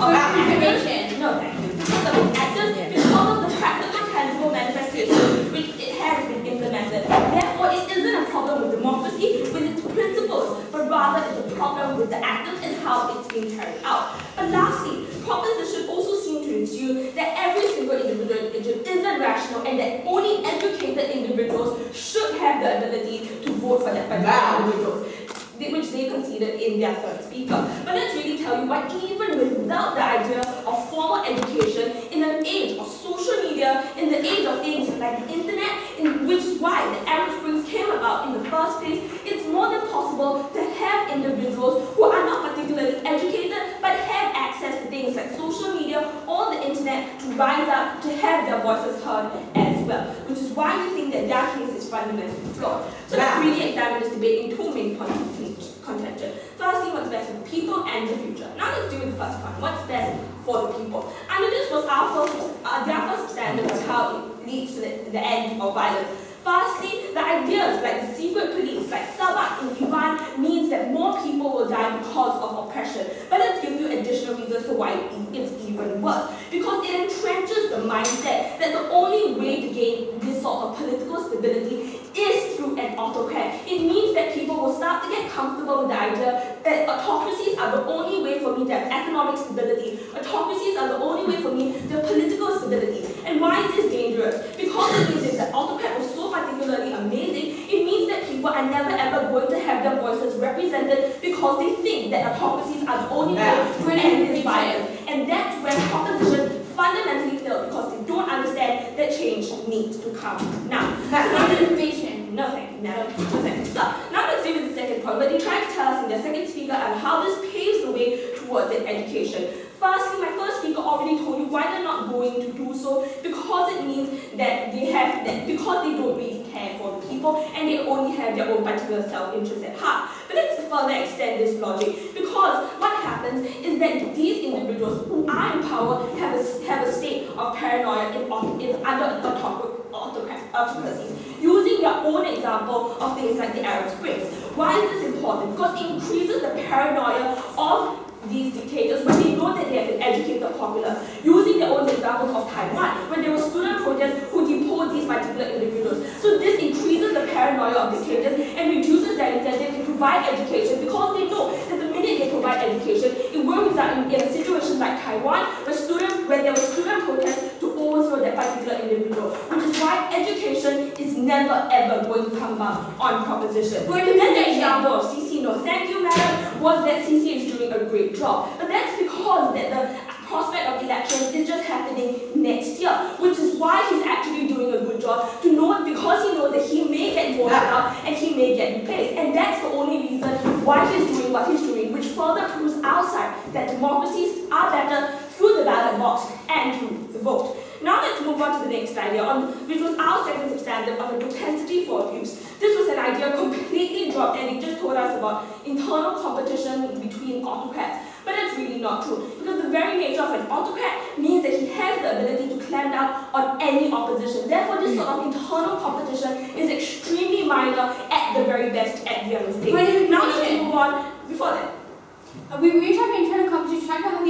actors. No, thank you. Because of actors, because of the practical, tangible manifestation which it has been implemented. Therefore, it isn't a problem with democracy, with its principles, but rather it's a problem with the actors and how it's being carried out. But lastly, proposition also seem to assume that every single individual in Egypt isn't rational and that only educated individuals should have the ability to vote for that particular individuals, which they conceded in their third speaker. But let's really tell you why even without the idea of formal education, in an age of social media, in the age of things like the internet, which is why the Arab Springs came about in the first place, it's more than possible to have individuals who are not particularly educated but have access to things like social media or the internet to rise up, to have their voices heard as well, which is why we think that their case is fundamentally flawed. So let's really examine this debate in two main points of contention. Firstly, what's best for the people and the future. Now let's do the first point. What's best for the people? And this was their first standard of how it leads to the end of violence. Firstly, the ideas like the secret police, like Sabah in Iran, means that more people will die because of oppression. But let's give you additional reasons for why it's even worse. Because it entrenches the mindset that the only way to gain this sort of political stability is through an autocrat. It means that people will start to get comfortable with the idea that autocracies are the only way for me to have economic stability. Autocracies are the only way for me to have political stability. And why is this dangerous? Because it means that the autocrat was so particularly amazing, it means that people are never ever going to have their voices represented because they think that autocracies are the only way to end this violence. And that's where proposition fundamentally failed because they don't understand that change needs to come now. That's not information. Nothing. Nothing. So now let's deal with the second point. But they tried to tell us in their second speaker on how this paves the way towards an education. Firstly, my first speaker already told you why they're not going to do so, because it means that because they don't really care for the people and they only have their own particular self-interest at heart. But let's further extend this logic, because what happens is that these individuals who are in power have a state of paranoia under autocracies, using their own example of things like the Arab Springs. Why is this important? Because it increases the paranoia of these dictators when they know that they have an educated populace, using their own examples of Taiwan, when there were student protests who deposed these particular individuals. So this increases the paranoia of dictators and reduces their incentive to provide education, because they know that the minute they provide education, it will result in a situation like Taiwan, where there were student protests to overthrow that particular individual, which is why education is never ever going to come about on proposition. But then the example of CC, no thank you madam, was that CC is doing a great job. But that's because that the prospect of elections is just happening next year, which is why he's actually doing a good job, because he knows that he may get voted out and he may get replaced. And that's the only reason why he's doing what he's doing, which further proves our side that democracies are better through the ballot box and through the vote. Now let's move on to the next idea, which was our second substandard on the propensity for abuse. This was an idea completely dropped, and it just told us about internal competition between autocrats. But that's really not true, because the very nature of an autocrat means that he has the ability to clamp down on any opposition. Therefore, this sort of internal competition is extremely minor at the very best at the end of the day. Now let's move on. Before that, we were talking about internal competition, talking about how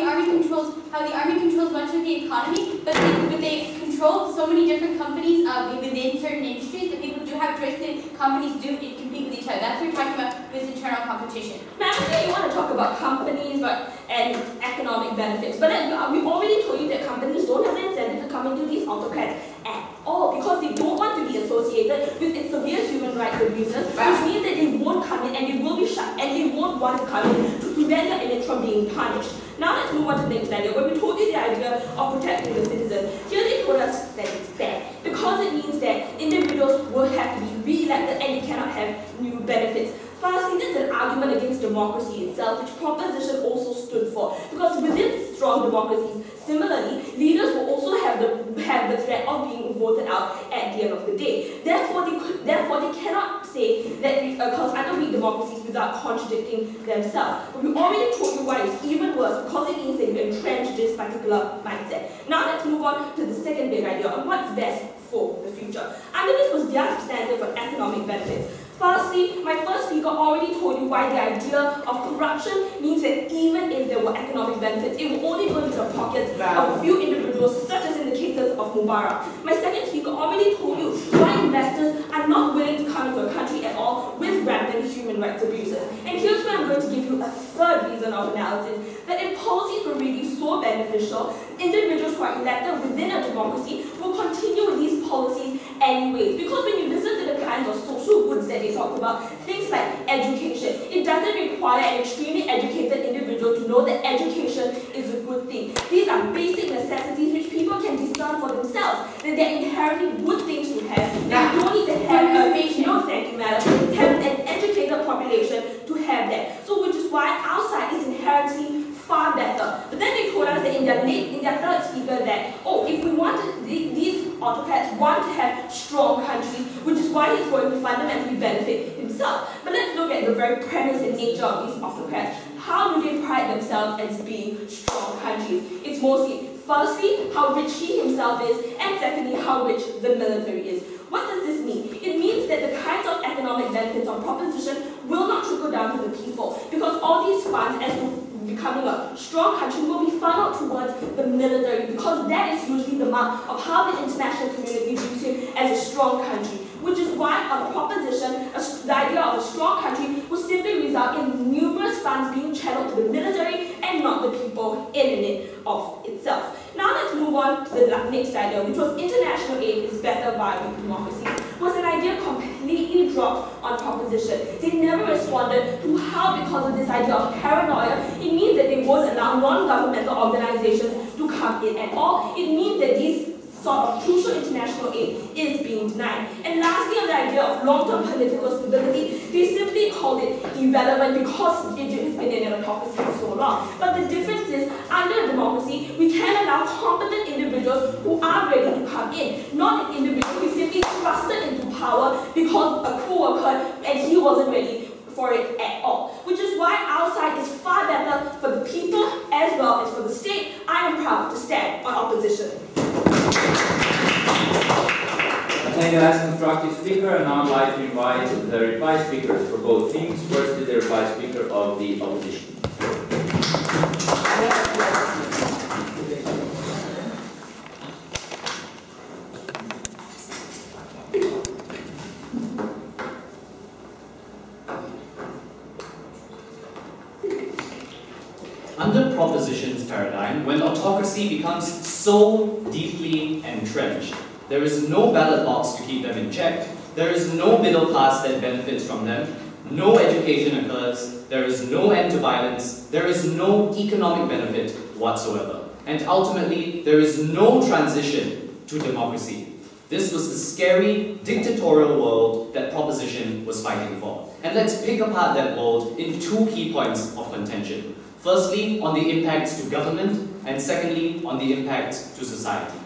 the army controls much of the economy, but they control so many different companies within certain industries that people do have choice that companies do compete with each each other. That's what we're talking about with internal competition. Ma'am, you want to talk about companies and economic benefits, but then we already told you that companies don't have the incentive to come into these autocrats at all because they don't want to be associated with its severe human rights abuses, which means that they won't come in and they will be shut and they won't want to come in to prevent their image from being punished. Now let's move on to the next idea. When we told you the idea of protecting the citizens, here they told us that it's bad because it means that individuals will have to be re-elected and they cannot have new benefits. Firstly, that's an argument against democracy itself, which proposition also stood for. Because within strong democracies, similarly, leaders will also have the threat of being voted out at the end of the day. Therefore, they cannot say that it occurs under weak democracies without contradicting themselves. But we already told you why it's even worse, because it means that you entrench this particular mindset. Now let's move on to the second big idea on what's best for the future. Under this was their standard for economic benefits. Firstly, my first speaker already told you why the idea of corruption means that even if there were economic benefits, it will only go into the pockets of a few individuals, such as in the cases of Mubarak. My second speaker already told you why investors are not willing to come into a country at all with rampant human rights abuses. And here's where I'm going to give you a third reason of analysis, that if policies were really so beneficial, individuals who are elected within a democracy will continue with these policies anyways. Because when you listen to the kinds of social goods that they talk about, things like education, it doesn't require an extremely educated individual to know that education is a good thing. These are basic necessities which people can discern for themselves, that they're inherently good things to have. They don't need to have no thank you, madam, have an educated population to have that. So which is why our side is inherently far better. But then they told us that in their third speaker that, oh, if we want, these autocrats want to have strong countries, which is why he's going to fundamentally benefit himself. But let's look at the very premise and nature of these autocrats. How do they pride themselves as being strong countries? It's mostly, firstly, how rich he himself is, and secondly, how rich the military is. What does this mean? It means that the kinds of economic benefits on proposition will not trickle down to the people, because all these funds, as becoming a strong country, will be funneled towards the military, because that is usually the mark of how the international community views him as a strong country. Which is why, on proposition, the idea of a strong country will simply result in numerous funds being channeled to the military and not the people in and of itself. Now let's move on to the next idea, which was international aid is better via democracy. Was an idea completely dropped on proposition. They never responded to how, because of this idea of paranoia, it means that they won't allow non-governmental organizations to come in at all. It means that these sort of crucial international aid is being denied. And lastly, on the idea of long-term political stability, they simply called it irrelevant because Egypt has been in an autocracy for so long. But the difference is, under a democracy, we can allow competent individuals who are ready to come in, not an individual who is simply thrusted into power because a coup occurred and he wasn't ready for it at all. Which is why our side is far better for the people as well as for the state. I am proud to stand on opposition. Thank you, as constructive speaker, and now I'd like to invite the reply speakers for both teams. Firstly, the reply speaker of the opposition. Under proposition's paradigm, when autocracy becomes so deeply entrenched, there is no ballot box to keep them in check, there is no middle class that benefits from them, no education occurs, there is no end to violence, there is no economic benefit whatsoever. And ultimately, there is no transition to democracy. This was the scary, dictatorial world that proposition was fighting for. And let's pick apart that world in two key points of contention. Firstly, on the impacts to government, and secondly, on the impacts to society.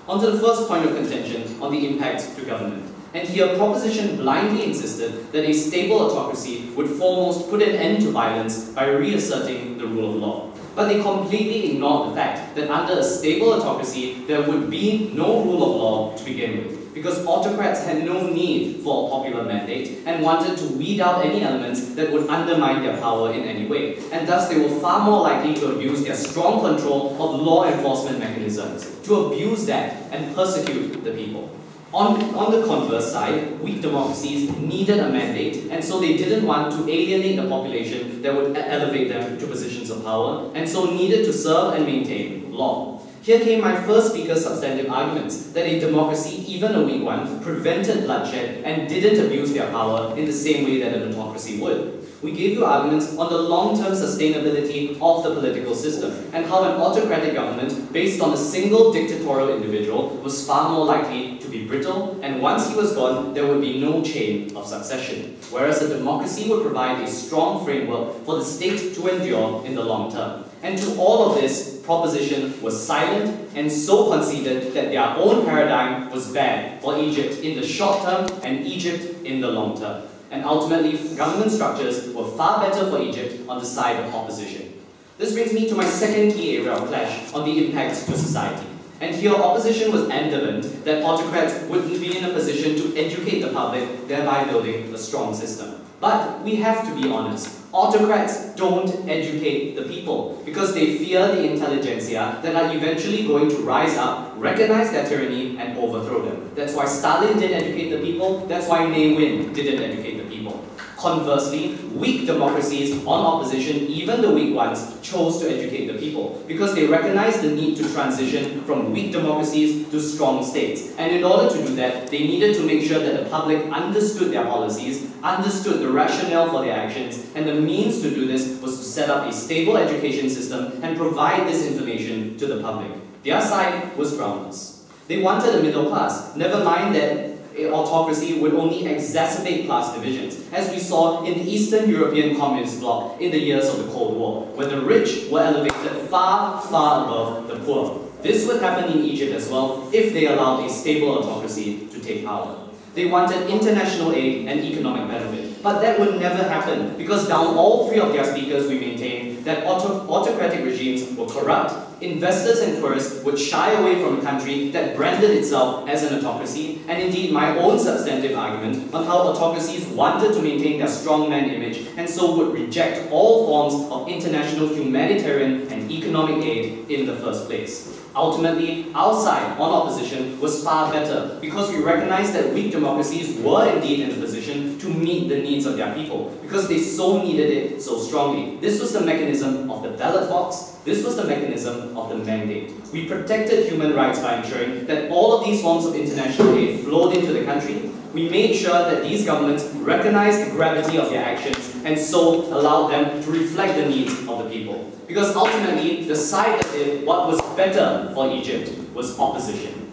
On to the first point of contention, on the impact to government. And here, proposition blindly insisted that a stable autocracy would foremost put an end to violence by reasserting the rule of law. But they completely ignored the fact that under a stable autocracy, there would be no rule of law to begin with, because autocrats had no need for a popular mandate and wanted to weed out any elements that would undermine their power in any way. And thus, they were far more likely to abuse their strong control of law enforcement mechanisms, to abuse that and persecute the people. On the converse side, weak democracies needed a mandate, and so they didn't want to alienate the population that would elevate them to positions of power, and so needed to serve and maintain law. Here came my first speaker's substantive arguments, that a democracy, even a weak one, prevented bloodshed and didn't abuse their power in the same way that an autocracy would. We gave you arguments on the long-term sustainability of the political system and how an autocratic government based on a single dictatorial individual was far more likely to be brittle, and once he was gone, there would be no chain of succession, whereas a democracy would provide a strong framework for the state to endure in the long term. And to all of this, proposition was silent and so conceded that their own paradigm was bad for Egypt in the short term and Egypt in the long term. And ultimately, government structures were far better for Egypt on the side of opposition. This brings me to my second key area of clash on the impacts to society. And here, opposition was ambivalent that autocrats wouldn't be in a position to educate the public, thereby building a strong system. But we have to be honest. Autocrats don't educate the people because they fear the intelligentsia that are eventually going to rise up, recognize their tyranny, and overthrow them. That's why Stalin didn't educate the people. That's why Ne Win didn't educate the people. Conversely, weak democracies on opposition, even the weak ones, chose to educate the people because they recognized the need to transition from weak democracies to strong states. And in order to do that, they needed to make sure that the public understood their policies, understood the rationale for their actions, and the means to do this was to set up a stable education system and provide this information to the public. Their side was groundless. They wanted a middle class, never mind that autocracy would only exacerbate class divisions, as we saw in the Eastern European Communist bloc in the years of the Cold War, where the rich were elevated far, far above the poor. This would happen in Egypt as well if they allowed a stable autocracy to take power. They wanted international aid and economic benefit, but that would never happen because down all three of their speakers we maintain that autocratic regimes were corrupt, investors and tourists would shy away from a country that branded itself as an autocracy, and indeed my own substantive argument on how autocracies wanted to maintain their strongman image and so would reject all forms of international humanitarian and economic aid in the first place. Ultimately, our side on opposition was far better because we recognized that weak democracies were indeed in a position to meet the needs of their people because they so needed it so strongly. This was the mechanism of the ballot box. This was the mechanism of the mandate. We protected human rights by ensuring that all of these forms of international aid flowed into the country. We made sure that these governments recognized the gravity of their actions and so allowed them to reflect the needs of the people. Because ultimately, the side that did what was better for Egypt was opposition.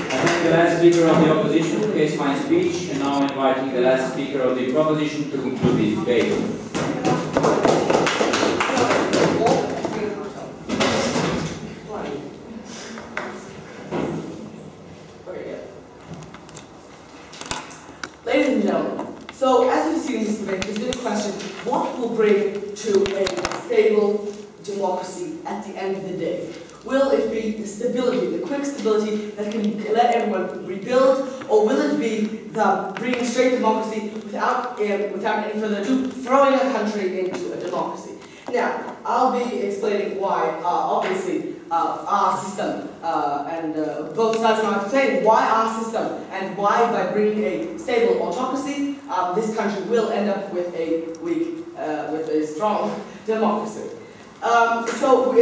I thank the last speaker of the opposition to his fine speech, and now inviting the last speaker of the proposition to conclude the debate. Ladies and gentlemen, so as we've seen in this debate, there's been a question, what will bring to a stable democracy at the end of the day? Will it be the stability, the quick stability that can let everyone rebuild, or will it be the bringing straight democracy without any further ado, throwing a country into a democracy? Now, I'll be explaining why, obviously, our system, and both sides are explaining why our system and why by bringing a stable autocracy, this country will end up with a with a strong democracy. I told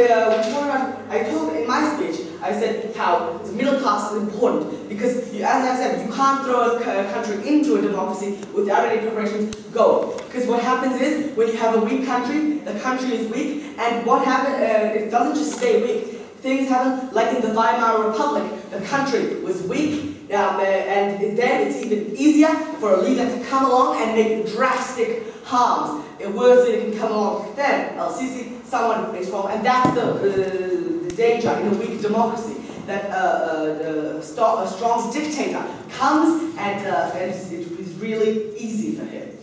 in my speech, I said how the middle class is important because, as I said, you can't throw a country into a democracy without any preparations. Go, because what happens is when you have a weak country, the country is weak, and what happens? It doesn't just stay weak. Things happen like in the Weimar Republic. The country was weak, and then it's even easier for a leader to come along and make drastic harms. A worse leader can come along. Then El-Sisi, someone is wrong, and that's the danger in a weak democracy. That a strong dictator comes and it is really easy for him.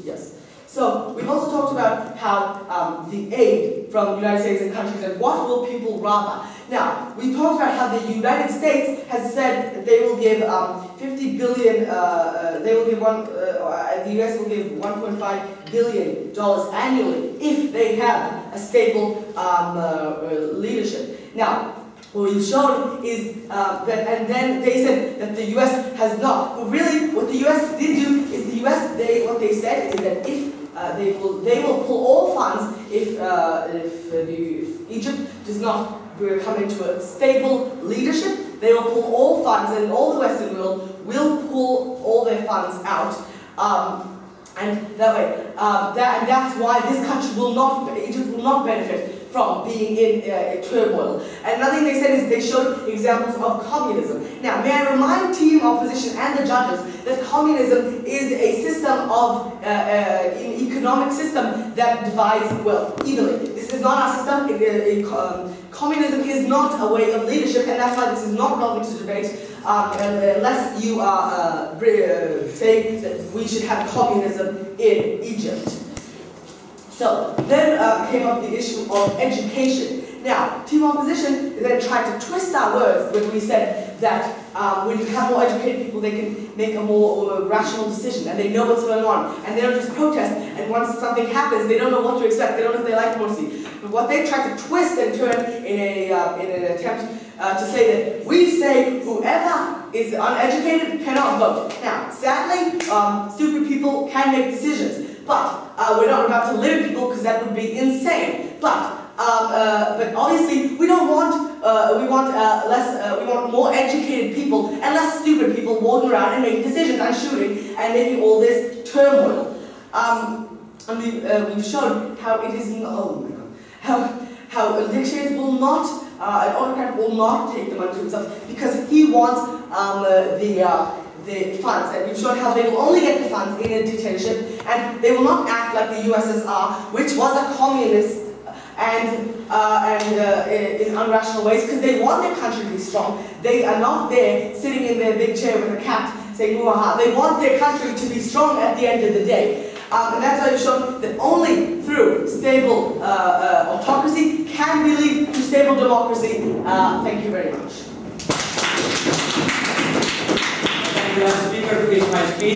Yes. So we've also talked about how the aid from the United States and countries and what will people rather. Now, we talked about how the United States has said that they will give 50 billion, the US will give $1.5 billion annually if they have a stable leadership. Now, what we've shown is that, and then they said that the US has not. But really, what the US did do is what they said is that if they will pull all funds if Egypt does not come into a stable leadership. They will pull all funds, and all the Western world will pull all their funds out. And that way, that's why this country will not, Egypt will not benefit from being in turmoil. And another thing they said is they showed examples of communism. Now, may I remind Team Opposition and the judges that communism is a system of, an economic system that divides wealth evenly. This is not our system. Communism is not a way of leadership, and that's why this is not relevant to debate. Unless you are saying that we should have communism in Egypt. So then came up the issue of education. Now, Team Opposition then tried to twist our words when we said that when you have more educated people, they can make a more rational decision, and they know what's going on, and they don't just protest, and once something happens, they don't know what to expect, they don't know if they like Morsi. But what they tried to twist and turn in an attempt to say that we say whoever is uneducated cannot vote. Now, sadly, stupid people can make decisions, but we're not about to limit people because that would be insane. But obviously we don't want we want more educated people and less stupid people walking around and making decisions and shooting and making all this turmoil. And we've shown how it is how dictators will not. An autocrat will not take the money to himself because he wants the funds, and we've shown how they will only get the funds in a dictatorship, and they will not act like the USSR, which was a communist and in unrational ways, because they want their country to be strong. They are not there sitting in their big chair with a cat saying "Muaha." They want their country to be strong at the end of the day. And that's why we've shown that only through stable autocracy can we lead to stable democracy. Thank you very much. Thank you, Speaker, for this high speech.